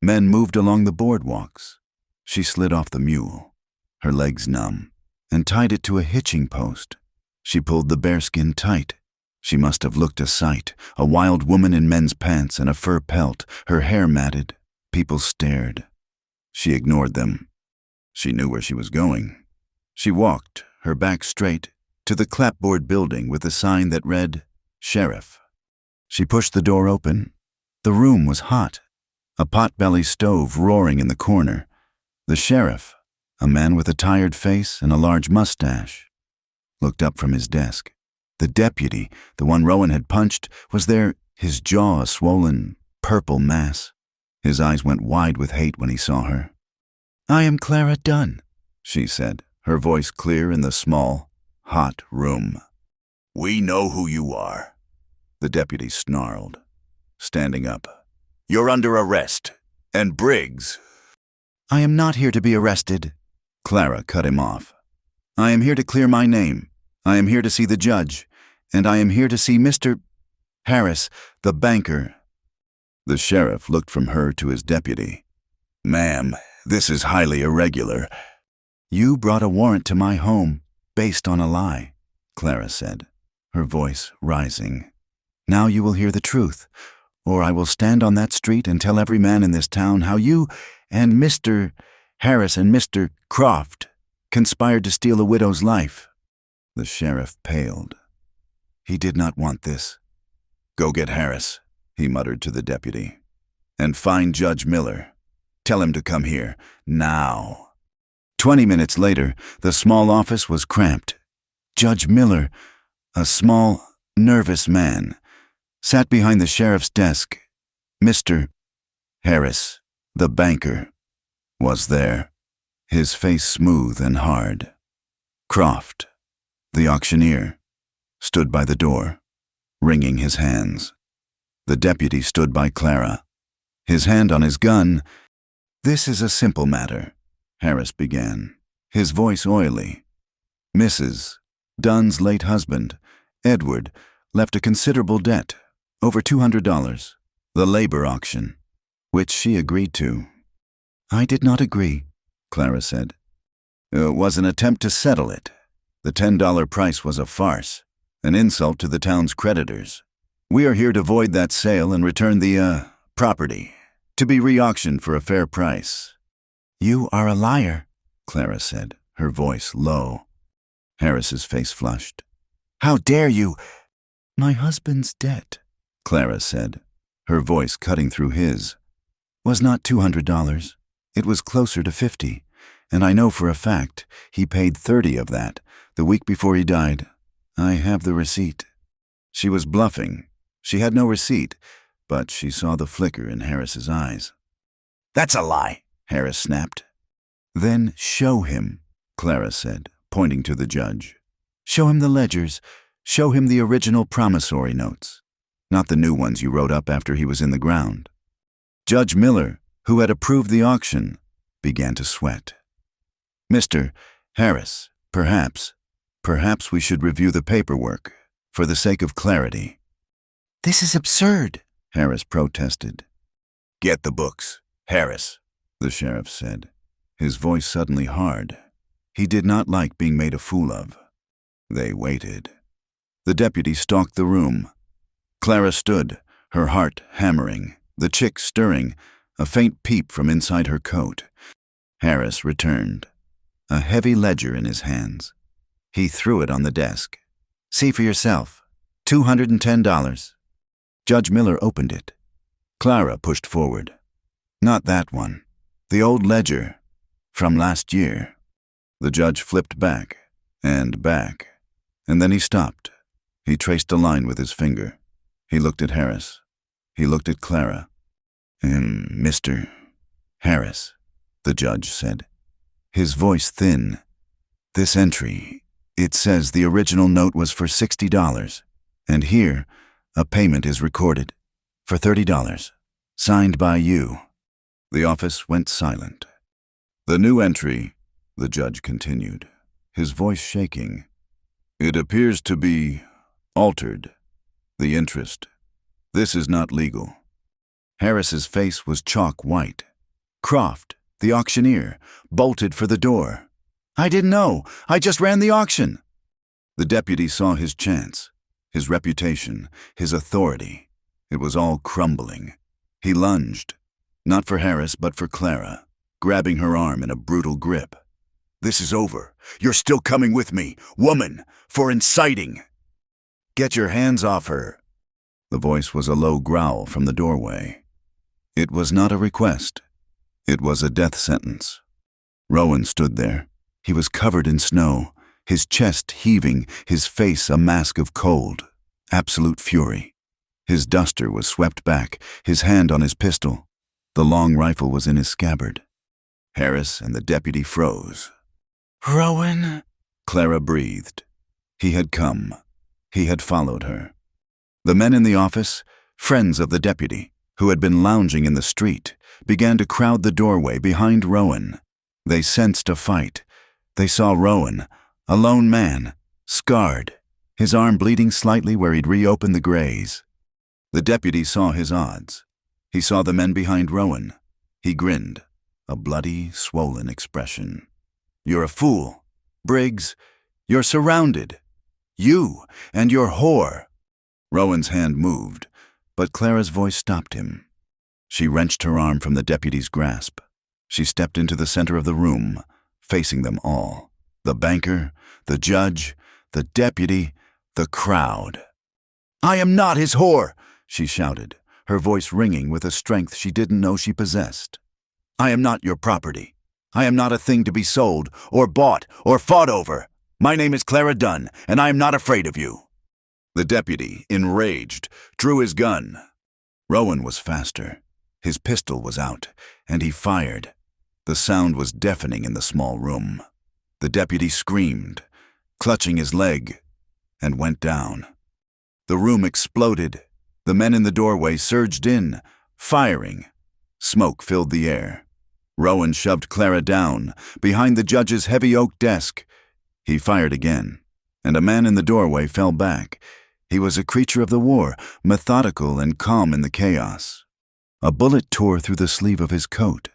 Men moved along the boardwalks. She slid off the mule, her legs numb, and tied it to a hitching post. She pulled the bearskin tight. She must have looked a sight, a wild woman in men's pants and a fur pelt, her hair matted. People stared. She ignored them. She knew where she was going. She walked, her back straight, to the clapboard building with a sign that read, "Sheriff." She pushed the door open. The room was hot, a potbelly stove roaring in the corner. The sheriff, a man with a tired face and a large mustache, looked up from his desk. The deputy, the one Rowan had punched, was there, his jaw a swollen, purple mass. His eyes went wide with hate when he saw her. "I am Clara Dunn," she said, her voice clear in the small, hot room. "We know who you are," the deputy snarled, standing up. "You're under arrest, and Briggs—" "I am not here to be arrested," Clara cut him off. "I am here to clear my name. I am here to see the judge, and I am here to see Mr. Harris, the banker." The sheriff looked from her to his deputy. "Ma'am, this is highly irregular." "You brought a warrant to my home, based on a lie," Clara said, her voice rising. "Now you will hear the truth, or I will stand on that street and tell every man in this town how you and Mr. Harris and Mr. Croft conspired to steal a widow's life." The sheriff paled. He did not want this. "Go get Harris," he muttered to the deputy, "and find Judge Miller. Tell him to come here, now." 20 minutes later, the small office was cramped. Judge Miller, a small, nervous man, sat behind the sheriff's desk. Mr. Harris, the banker, was there, his face smooth and hard. Croft, the auctioneer, stood by the door, wringing his hands. The deputy stood by Clara, his hand on his gun. "This is a simple matter," Harris began, his voice oily. "Mrs. Dunn's late husband, Edward, left a considerable debt, over $200, the labor auction, which she agreed to." "I did not agree," Clara said. "It was an attempt to settle it. The $10 price was a farce, an insult to the town's creditors. We are here to void that sale and return the, property, to be re-auctioned for a fair price." "You are a liar," Clara said, her voice low. Harris's face flushed. "How dare you?" "My husband's debt," Clara said, her voice cutting through his, "was not $200. It was closer to $50, and I know for a fact he paid $30 of that the week before he died. I have the receipt." She was bluffing. She had no receipt, but she saw the flicker in Harris's eyes. "That's a lie," Harris snapped. "Then show him," Clara said, pointing to the judge. "Show him the ledgers. Show him the original promissory notes, not the new ones you wrote up after he was in the ground." Judge Miller, who had approved the auction, began to sweat. "Mr. Harris, perhaps we should review the paperwork, for the sake of clarity." "This is absurd," Harris protested. "Get the books, Harris," the sheriff said, his voice suddenly hard. He did not like being made a fool of. They waited. The deputy stalked the room. Clara stood, her heart hammering, the chick stirring, a faint peep from inside her coat. Harris returned, a heavy ledger in his hands. He threw it on the desk. "See for yourself. $210. Judge Miller opened it. Clara pushed forward. "Not that one. The old ledger. From last year." The judge flipped back, and then he stopped. He traced a line with his finger. He looked at Harris. He looked at Clara. "Mr. Harris," the judge said, his voice thin. "This entry, it says the original note was for $60, and here a payment is recorded for $30, signed by you." The office went silent. "The new entry," the judge continued, his voice shaking. "It appears to be altered. The interest. This is not legal." Harris's face was chalk white. Croft, the auctioneer, bolted for the door. "I didn't know. I just ran the auction." The deputy saw his chance, his reputation, his authority. It was all crumbling. He lunged, not for Harris but for Clara, grabbing her arm in a brutal grip. "This is over. You're still coming with me, woman, for inciting." "Get your hands off her." The voice was a low growl from the doorway. It was not a request. It was a death sentence. Rowan stood there. He was covered in snow, his chest heaving, his face a mask of cold, absolute fury. His duster was swept back, his hand on his pistol. The long rifle was in his scabbard. Harris and the deputy froze. "Rowan," Clara breathed. He had come. He had followed her. The men in the office, friends of the deputy, who had been lounging in the street, began to crowd the doorway behind Rowan. They sensed a fight. They saw Rowan, a lone man, scarred, his arm bleeding slightly where he'd reopened the graze. The deputy saw his odds. He saw the men behind Rowan. He grinned, a bloody, swollen expression. "You're a fool. Briggs, you're surrounded. You and your whore." Rowan's hand moved, but Clara's voice stopped him. She wrenched her arm from the deputy's grasp. She stepped into the center of the room, facing them all. The banker, the judge, the deputy, the crowd. "I am not his whore," she shouted, her voice ringing with a strength she didn't know she possessed. "I am not your property. I am not a thing to be sold, or bought, or fought over. My name is Clara Dunn, and I am not afraid of you." The deputy, enraged, drew his gun. Rowan was faster. His pistol was out, and he fired. The sound was deafening in the small room. The deputy screamed, clutching his leg, and went down. The room exploded. The men in the doorway surged in, firing. Smoke filled the air. Rowan shoved Clara down, behind the judge's heavy oak desk. He fired again, and a man in the doorway fell back. He was a creature of the war, methodical and calm in the chaos. A bullet tore through the sleeve of his coat,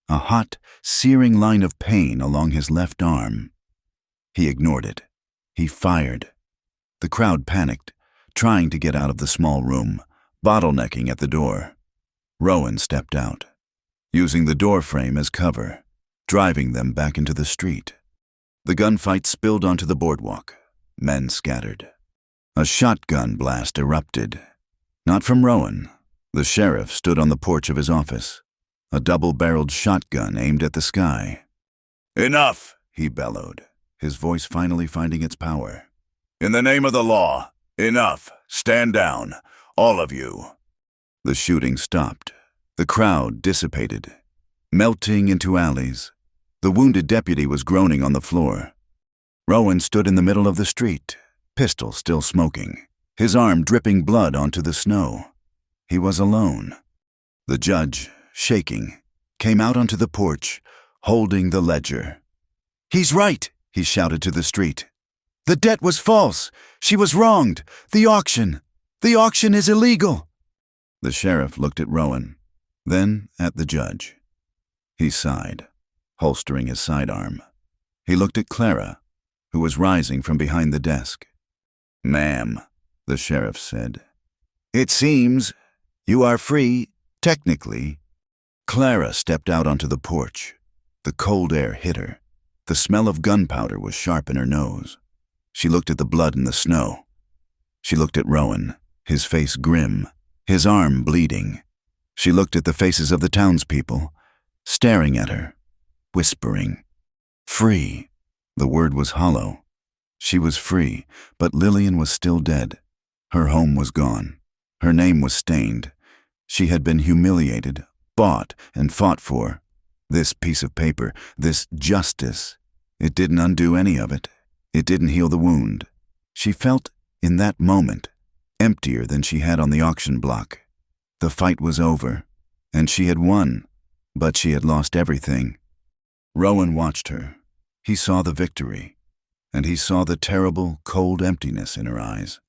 a hot, searing line of pain along his left arm. He ignored it. He fired. The crowd panicked, trying to get out of the small room, bottlenecking at the door. Rowan stepped out, using the door frame as cover, driving them back into the street. The gunfight spilled onto the boardwalk. Men scattered. A shotgun blast erupted. Not from Rowan. The sheriff stood on the porch of his office, a double-barreled shotgun aimed at the sky. "Enough!" he bellowed, his voice finally finding its power. "In the name of the law, enough! Stand down, all of you!" The shooting stopped. The crowd dissipated, melting into alleys. The wounded deputy was groaning on the floor. Rowan stood in the middle of the street, pistol still smoking, his arm dripping blood onto the snow. He was alone. The judge, shaking, came out onto the porch, holding the ledger. "He's right," he shouted to the street. "The debt was false. She was wronged. The auction is illegal." The sheriff looked at Rowan, then at the judge. He sighed, holstering his sidearm. He looked at Clara, who was rising from behind the desk. "Ma'am," the sheriff said, "it seems you are free, technically." Clara stepped out onto the porch. The cold air hit her. The smell of gunpowder was sharp in her nose. She looked at the blood in the snow. She looked at Rowan, his face grim, his arm bleeding. She looked at the faces of the townspeople, staring at her, whispering. Free. The word was hollow. She was free, but Lillian was still dead. Her home was gone. Her name was stained. She had been humiliated, bought, and fought for. This piece of paper, this justice, it didn't undo any of it. It didn't heal the wound. She felt, in that moment, emptier than she had on the auction block. The fight was over, and she had won, but she had lost everything. Rowan watched her. He saw the victory, and he saw the terrible, cold emptiness in her eyes.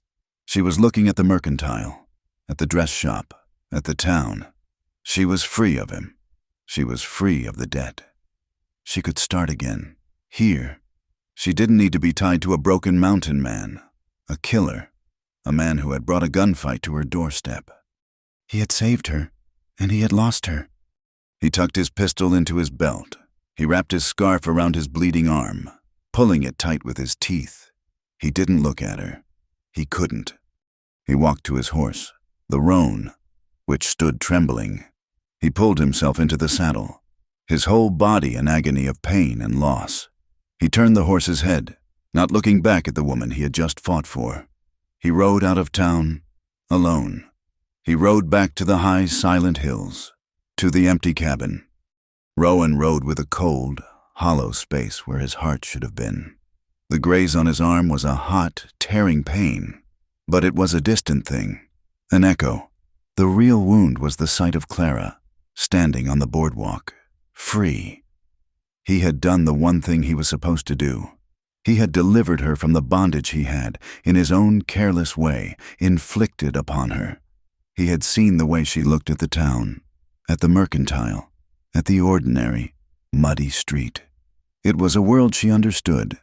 She was looking at the mercantile, at the dress shop, at the town. She was free of him. She was free of the debt. She could start again, here. She didn't need to be tied to a broken mountain man, a killer, a man who had brought a gunfight to her doorstep. He had saved her, and he had lost her. He tucked his pistol into his belt. He wrapped his scarf around his bleeding arm, pulling it tight with his teeth. He didn't look at her. He couldn't. He walked to his horse, the roan, which stood trembling. He pulled himself into the saddle, his whole body an agony of pain and loss. He turned the horse's head, not looking back at the woman he had just fought for. He rode out of town, alone. He rode back to the high, silent hills, to the empty cabin. Rowan rode with a cold, hollow space where his heart should have been. The graze on his arm was a hot, tearing pain, but it was a distant thing, an echo. The real wound was the sight of Clara, standing on the boardwalk, free. He had done the one thing he was supposed to do. He had delivered her from the bondage he had, in his own careless way, inflicted upon her. He had seen the way she looked at the town, at the mercantile, at the ordinary, muddy street. It was a world she understood,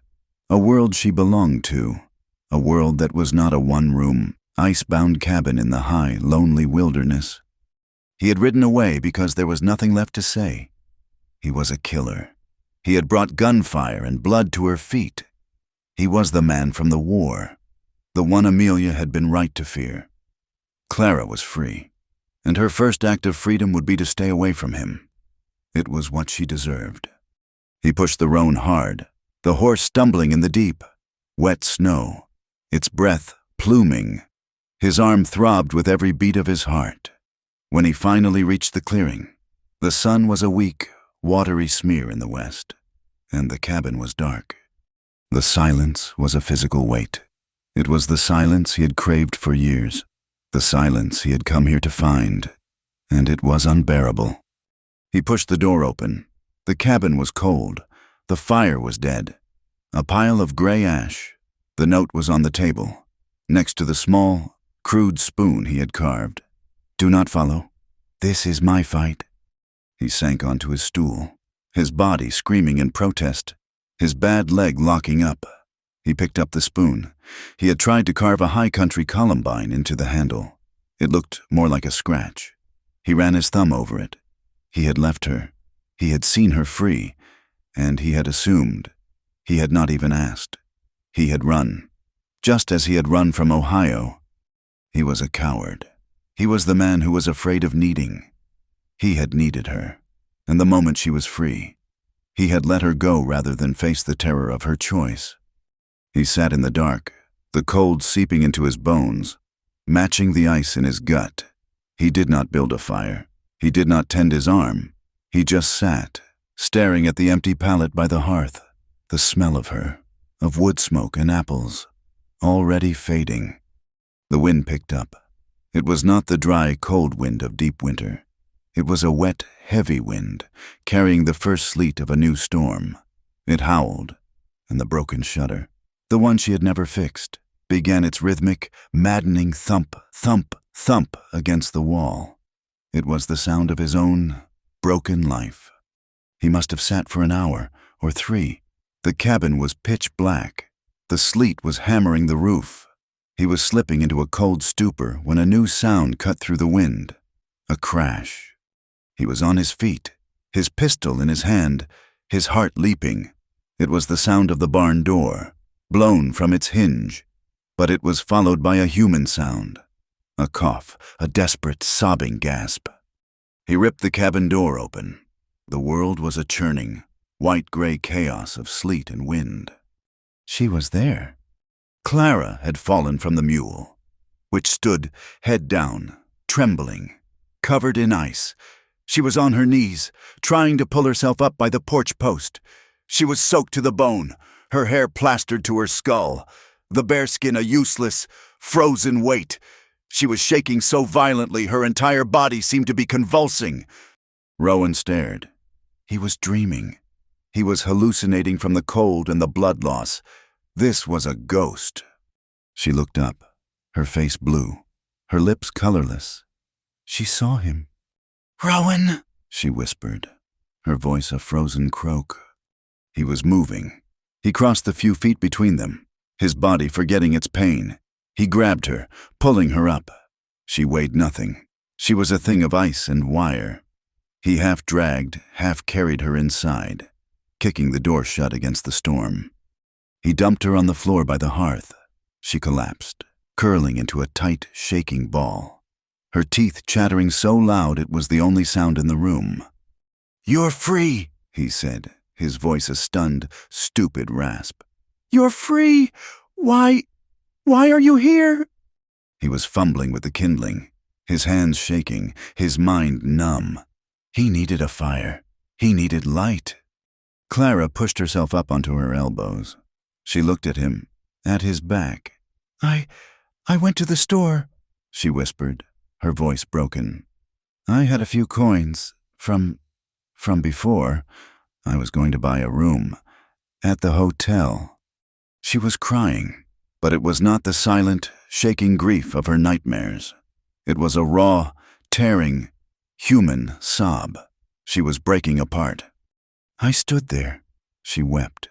a world she belonged to, a world that was not a one-room, ice-bound cabin in the high, lonely wilderness. He had ridden away because there was nothing left to say. He was a killer. He had brought gunfire and blood to her feet. He was the man from the war, the one Amelia had been right to fear. Clara was free, and her first act of freedom would be to stay away from him. It was what she deserved. He pushed the roan hard, the horse stumbling in the deep, wet snow, its breath pluming. His arm throbbed with every beat of his heart. When he finally reached the clearing, the sun was a weak, watery smear in the west, and the cabin was dark. The silence was a physical weight. It was the silence he had craved for years. The silence he had come here to find, and it was unbearable. He pushed the door open. The cabin was cold. The fire was dead. A pile of gray ash. The note was on the table, next to the small, crude spoon he had carved. "Do not follow. This is my fight." He sank onto his stool, his body screaming in protest, his bad leg locking up. He picked up the spoon. He had tried to carve a high country columbine into the handle. It looked more like a scratch. He ran his thumb over it. He had left her. He had seen her free, and he had assumed. He had not even asked. He had run, just as he had run from Ohio. He was a coward. He was the man who was afraid of needing. He had needed her, and the moment she was free, he had let her go rather than face the terror of her choice. He sat in the dark, the cold seeping into his bones, matching the ice in his gut. He did not build a fire. He did not tend his arm. He just sat, staring at the empty pallet by the hearth, the smell of her, of wood smoke and apples, already fading. The wind picked up. It was not the dry, cold wind of deep winter. It was a wet, heavy wind, carrying the first sleet of a new storm. It howled, and the broken shutter, the one she had never fixed, began its rhythmic, maddening thump, thump, thump against the wall. It was the sound of his own broken life. He must have sat for an hour or 3. The cabin was pitch black. The sleet was hammering the roof. He was slipping into a cold stupor when a new sound cut through the wind. A crash. He was on his feet, his pistol in his hand, his heart leaping. It was the sound of the barn door, blown from its hinge, but it was followed by a human sound. A cough, a desperate, sobbing gasp. He ripped the cabin door open. The world was a churning, white-gray chaos of sleet and wind. She was there. Clara had fallen from the mule, which stood, head down, trembling, covered in ice. She was on her knees, trying to pull herself up by the porch post. She was soaked to the bone, her hair plastered to her skull, the bare skin a useless, frozen weight. She was shaking so violently her entire body seemed to be convulsing. Rowan stared. He was dreaming. He was hallucinating from the cold and the blood loss. This was a ghost. She looked up, her face blue, her lips colorless. She saw him. "Rowan," she whispered, her voice a frozen croak. He was moving. He crossed the few feet between them, his body forgetting its pain. He grabbed her, pulling her up. She weighed nothing. She was a thing of ice and wire. He half dragged, half carried her inside, kicking the door shut against the storm. He dumped her on the floor by the hearth. She collapsed, curling into a tight, shaking ball, her teeth chattering so loud it was the only sound in the room. "You're free," he said, his voice a stunned, stupid rasp. "You're free! Why are you here?" He was fumbling with the kindling, his hands shaking, his mind numb. He needed a fire. He needed light. Clara pushed herself up onto her elbows. She looked at him, at his back. I went to the store," she whispered, her voice broken. "I had a few coins from before. I was going to buy a room at the hotel." She was crying, but it was not the silent, shaking grief of her nightmares. It was a raw, tearing, human sob. She was breaking apart. "I stood there," she wept,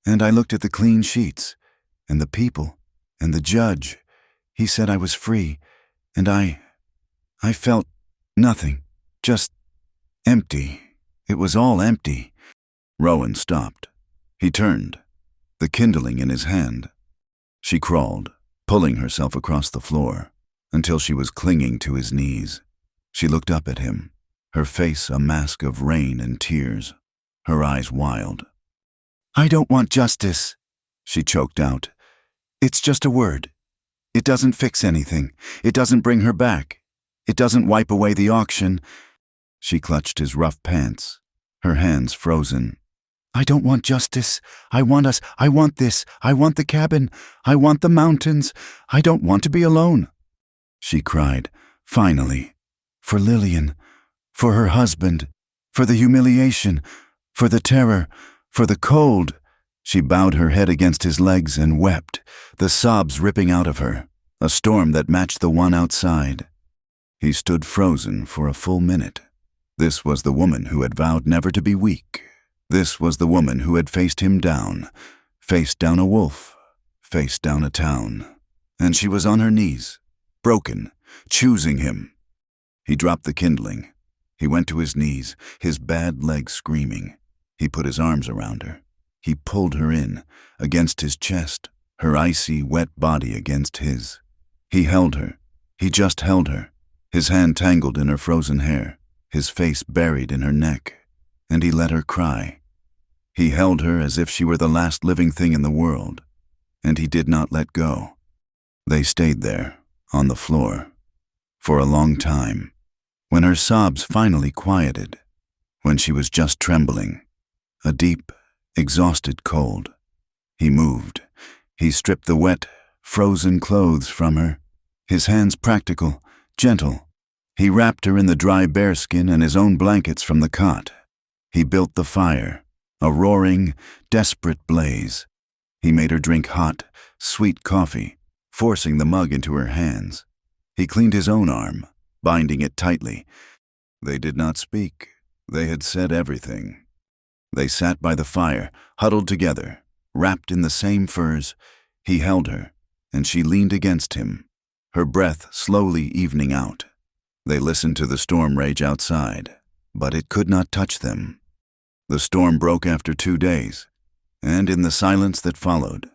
"and I looked at the clean sheets, and the people, and the judge. He said I was free, and I felt nothing, just empty. It was all empty." Rowan stopped. He turned, the kindling in his hand. She crawled, pulling herself across the floor, until she was clinging to his knees. She looked up at him, her face a mask of rain and tears, her eyes wild. "I don't want justice," she choked out. "It's just a word. It doesn't fix anything. It doesn't bring her back. It doesn't wipe away the auction." She clutched his rough pants, her hands frozen. "I don't want justice. I want us. I want this. I want the cabin. I want the mountains. I don't want to be alone." she cried, finally. For Lillian, for her husband, for the humiliation, for the terror, for the cold. She bowed her head against his legs and wept, the sobs ripping out of her, a storm that matched the one outside. He stood frozen for a full minute. This was the woman who had vowed never to be weak. This was the woman who had faced him down, faced down a wolf, faced down a town. And she was on her knees, broken, choosing him. He dropped the kindling. He went to his knees, his bad legs screaming. He put his arms around her. He pulled her in, against his chest, her icy, wet body against his. He held her. He just held her, his hand tangled in her frozen hair, his face buried in her neck, and he let her cry. He held her as if she were the last living thing in the world, and he did not let go. They stayed there, on the floor, for a long time. When her sobs finally quieted, when she was just trembling, a deep, exhausted cold, he moved. He stripped the wet, frozen clothes from her, his hands practical, gentle. He wrapped her in the dry bearskin and his own blankets from the cot. He built the fire, a roaring, desperate blaze. He made her drink hot, sweet coffee, forcing the mug into her hands. He cleaned his own arm, binding it tightly. They did not speak. They had said everything. They sat by the fire, huddled together, wrapped in the same furs. He held her, and she leaned against him, her breath slowly evening out. They listened to the storm rage outside, but it could not touch them. The storm broke after 2 days, and in the silence that followed,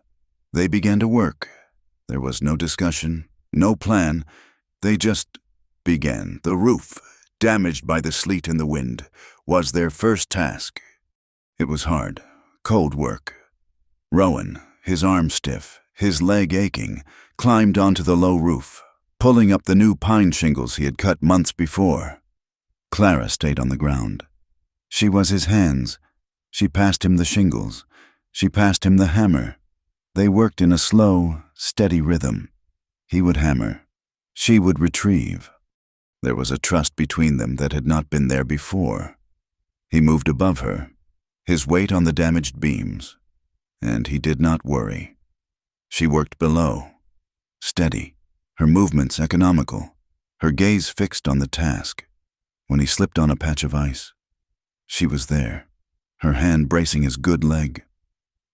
they began to work. There was no discussion, no plan. They just began. The roof, damaged by the sleet and the wind, was their first task. It was hard, cold work. Rowan, his arm stiff, his leg aching, climbed onto the low roof, pulling up the new pine shingles he had cut months before. Clara stayed on the ground. She was his hands. She passed him the shingles. She passed him the hammer. They worked in a slow, steady rhythm. He would hammer. She would retrieve. There was a trust between them that had not been there before. He moved above her, his weight on the damaged beams, and he did not worry. She worked below, steady, her movements economical, her gaze fixed on the task. When he slipped on a patch of ice, she was there, her hand bracing his good leg,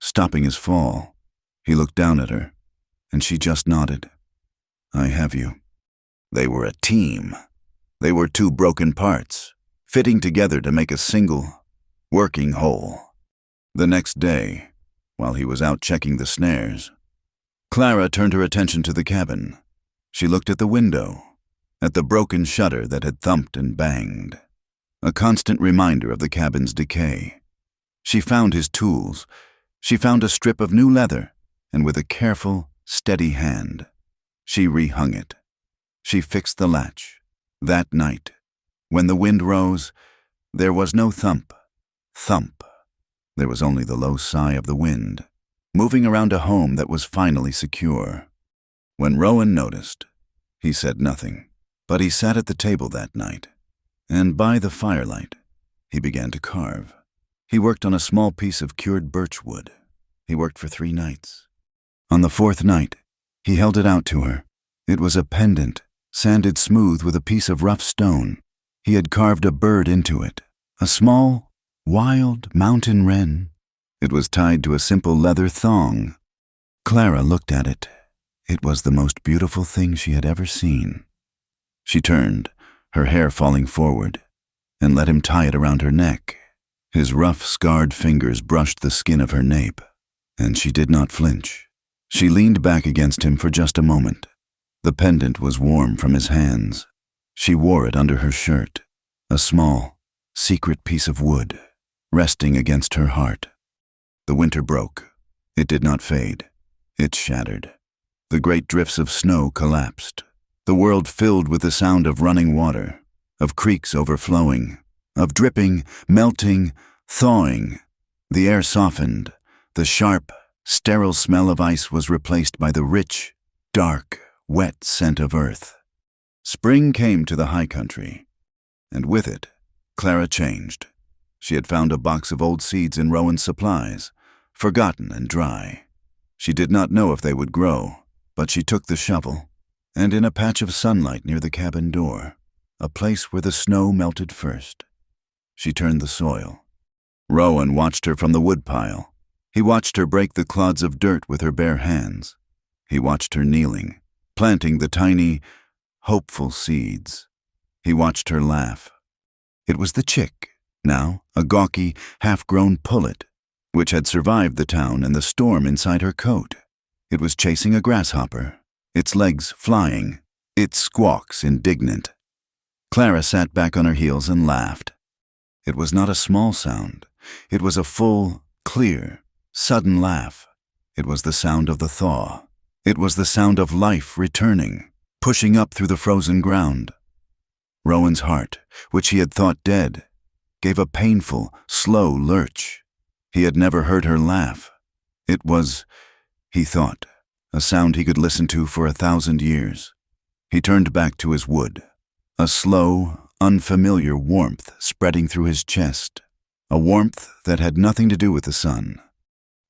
stopping his fall. He looked down at her, and she just nodded. I have you. They were a team. They were two broken parts, fitting together to make a single, working whole. The next day, while he was out checking the snares, Clara turned her attention to the cabin. She looked at the window, at the broken shutter that had thumped and banged, a constant reminder of the cabin's decay. She found his tools. She found a strip of new leather, and with a careful, steady hand, she rehung it. She fixed the latch. That night, when the wind rose, there was no thump. There was only the low sigh of the wind, moving around a home that was finally secure. When Rowan noticed, he said nothing, but he sat at the table that night, and by the firelight, he began to carve. He worked on a small piece of cured birch wood. He worked for 3 nights. On the 4th night, he held it out to her. It was a pendant, sanded smooth with a piece of rough stone. He had carved a bird into it, a small, wild mountain wren. It was tied to a simple leather thong. Clara looked at it. It was the most beautiful thing she had ever seen. She turned, her hair falling forward, and let him tie it around her neck. His rough, scarred fingers brushed the skin of her nape, and she did not flinch. She leaned back against him for just a moment. The pendant was warm from his hands. She wore it under her shirt, a small, secret piece of wood, resting against her heart. The winter broke. It did not fade. It shattered. The great drifts of snow collapsed. The world filled with the sound of running water, of creeks overflowing, of dripping, melting, thawing. The air softened. The sharp, sterile smell of ice was replaced by the rich, dark, wet scent of earth. Spring came to the high country, and with it, Clara changed. She had found a box of old seeds in Rowan's supplies, forgotten and dry. She did not know if they would grow, but she took the shovel, and in a patch of sunlight near the cabin door, a place where the snow melted first, she turned the soil. Rowan watched her from the woodpile. He watched her break the clods of dirt with her bare hands. He watched her kneeling, planting the tiny, hopeful seeds. He watched her laugh. It was the chick, now a gawky, half-grown pullet, which had survived the town and the storm inside her coat. It was chasing a grasshopper, its legs flying, its squawks indignant. Clara sat back on her heels and laughed. It was not a small sound. It was a full, clear, sudden laugh. It was the sound of the thaw. It was the sound of life returning, pushing up through the frozen ground. Rowan's heart, which he had thought dead, gave a painful, slow lurch. He had never heard her laugh. It was, he thought, a sound he could listen to for 1,000 years. He turned back to his wood, a slow, unfamiliar warmth spreading through his chest, a warmth that had nothing to do with the sun.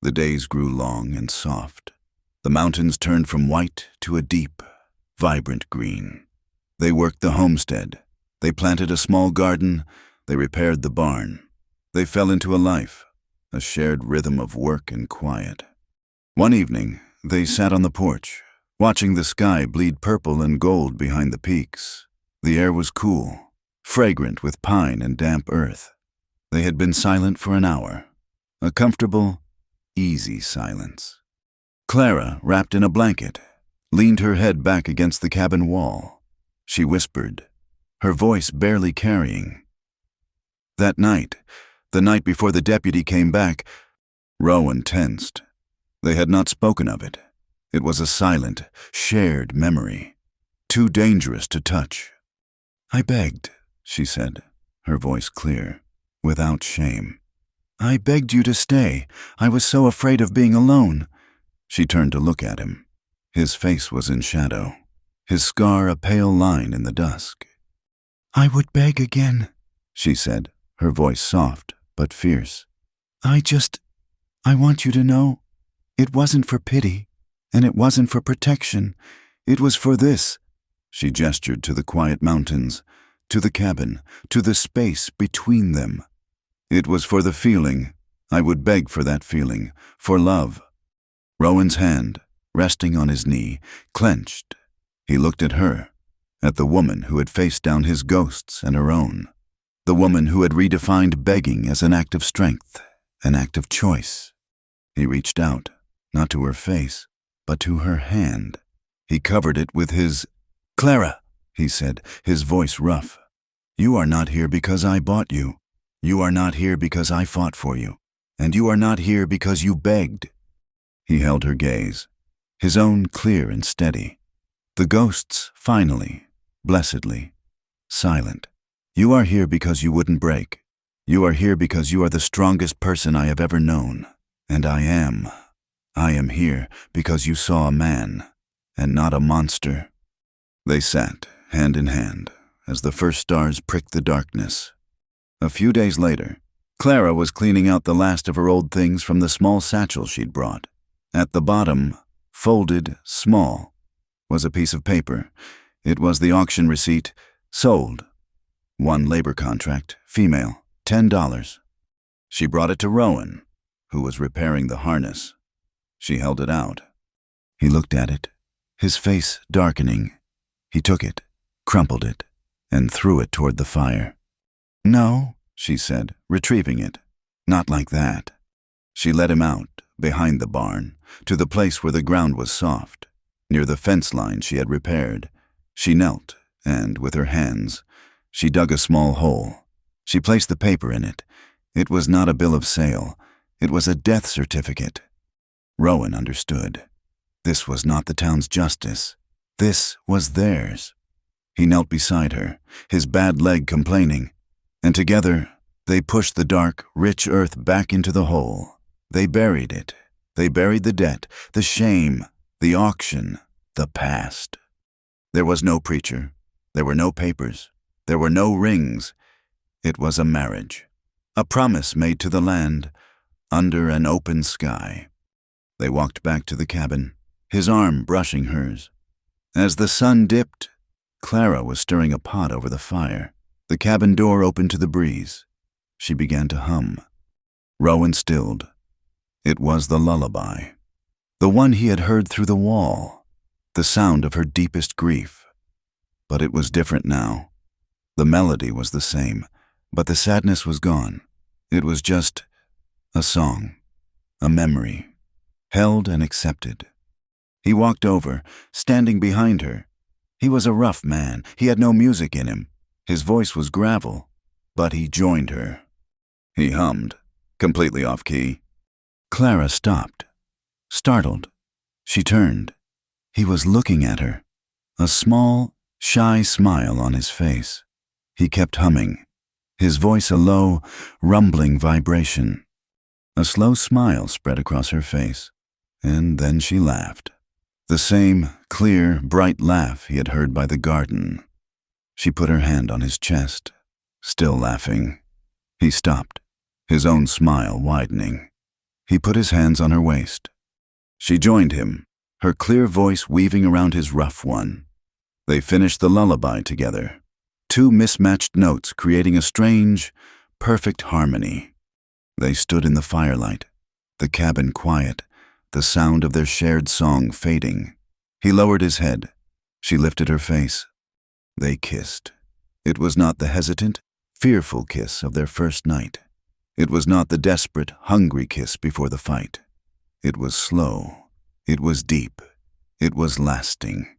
The days grew long and soft. The mountains turned from white to a deep, vibrant green. They worked the homestead. They planted a small garden. They repaired the barn. They fell into a life, a shared rhythm of work and quiet. One evening, they sat on the porch, watching the sky bleed purple and gold behind the peaks. The air was cool, fragrant with pine and damp earth. They had been silent for an hour, a comfortable, easy silence. Clara, wrapped in a blanket, leaned her head back against the cabin wall. She whispered, her voice barely carrying. That night, the night before the deputy came back, Rowan tensed. They had not spoken of it. It was a silent, shared memory, too dangerous to touch. "I begged," she said, her voice clear, without shame. "I begged you to stay. I was so afraid of being alone." She turned to look at him. His face was in shadow, his scar a pale line in the dusk. "I would beg again," she said, her voice soft but fierce. I want you to know, it wasn't for pity, and it wasn't for protection. It was for this." She gestured to the quiet mountains, to the cabin, to the space between them. "It was for the feeling. I would beg for that feeling, for love." Rowan's hand, resting on his knee, clenched. He looked at her, at the woman who had faced down his ghosts and her own, the woman who had redefined begging as an act of strength, an act of choice. He reached out, not to her face, but to her hand. He covered it with his... "Clara," he said, his voice rough, "you are not here because I bought you. You are not here because I fought for you. And you are not here because you begged." He held her gaze, his own clear and steady. The ghosts, finally, blessedly, silent. "You are here because you wouldn't break. You are here because you are the strongest person I have ever known. And I am here because you saw a man, and not a monster." They sat, hand in hand, as the first stars pricked the darkness. A few days later, Clara was cleaning out the last of her old things from the small satchel she'd brought. At the bottom, folded, small, was a piece of paper. It was the auction receipt, sold. One labor contract, female, $10. She brought it to Rowan, who was repairing the harness. She held it out. He looked at it, his face darkening. He took it, crumpled it, and threw it toward the fire. "No," she said, retrieving it. "Not like that." She led him out, behind the barn, to the place where the ground was soft. Near the fence line she had repaired, she knelt, and with her hands, she dug a small hole. She placed the paper in it. It was not a bill of sale. It was a death certificate. Rowan understood. This was not the town's justice. This was theirs. He knelt beside her, his bad leg complaining, and together they pushed the dark, rich earth back into the hole. They buried it. They buried the debt, the shame, the auction, the past. There was no preacher. There were no papers. There were no rings. It was a marriage. A promise made to the land, under an open sky. They walked back to the cabin, his arm brushing hers. As the sun dipped, Clara was stirring a pot over the fire. The cabin door opened to the breeze. She began to hum. Rowan stilled. It was the lullaby. The one he had heard through the wall. The sound of her deepest grief. But it was different now. The melody was the same, but the sadness was gone. It was just a song, a memory, held and accepted. He walked over, standing behind her. He was a rough man. He had no music in him. His voice was gravel, but he joined her. He hummed, completely off key. Clara stopped, startled. She turned. He was looking at her, a small, shy smile on his face. He kept humming, his voice a low, rumbling vibration. A slow smile spread across her face, and then she laughed. The same clear, bright laugh he had heard by the garden. She put her hand on his chest, still laughing. He stopped, his own smile widening. He put his hands on her waist. She joined him, her clear voice weaving around his rough one. They finished the lullaby together, two mismatched notes creating a strange, perfect harmony. They stood in the firelight, the cabin quiet, the sound of their shared song fading. He lowered his head. She lifted her face. They kissed. It was not the hesitant, fearful kiss of their first night. It was not the desperate, hungry kiss before the fight. It was slow. It was deep. It was lasting.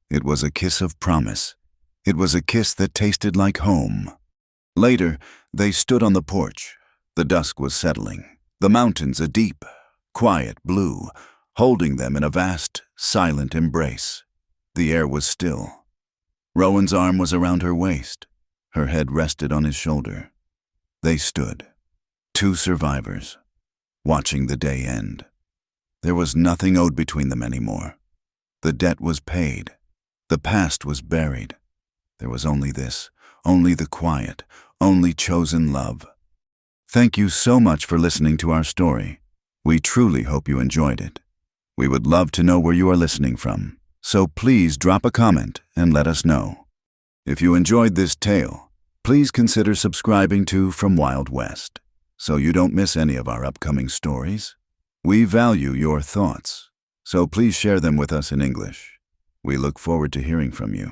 It was a kiss of promise. It was a kiss that tasted like home. Later, they stood on the porch. The dusk was settling. The mountains a deep, quiet blue, holding them in a vast, silent embrace. The air was still. Rowan's arm was around her waist. Her head rested on his shoulder. They stood, two survivors, watching the day end. There was nothing owed between them anymore. The debt was paid. The past was buried. There was only this, only the quiet, only chosen love. Thank you so much for listening to our story. We truly hope you enjoyed it. We would love to know where you are listening from, so please drop a comment and let us know. If you enjoyed this tale, please consider subscribing to From Wild West, so you don't miss any of our upcoming stories. We value your thoughts, so please share them with us in English. We look forward to hearing from you.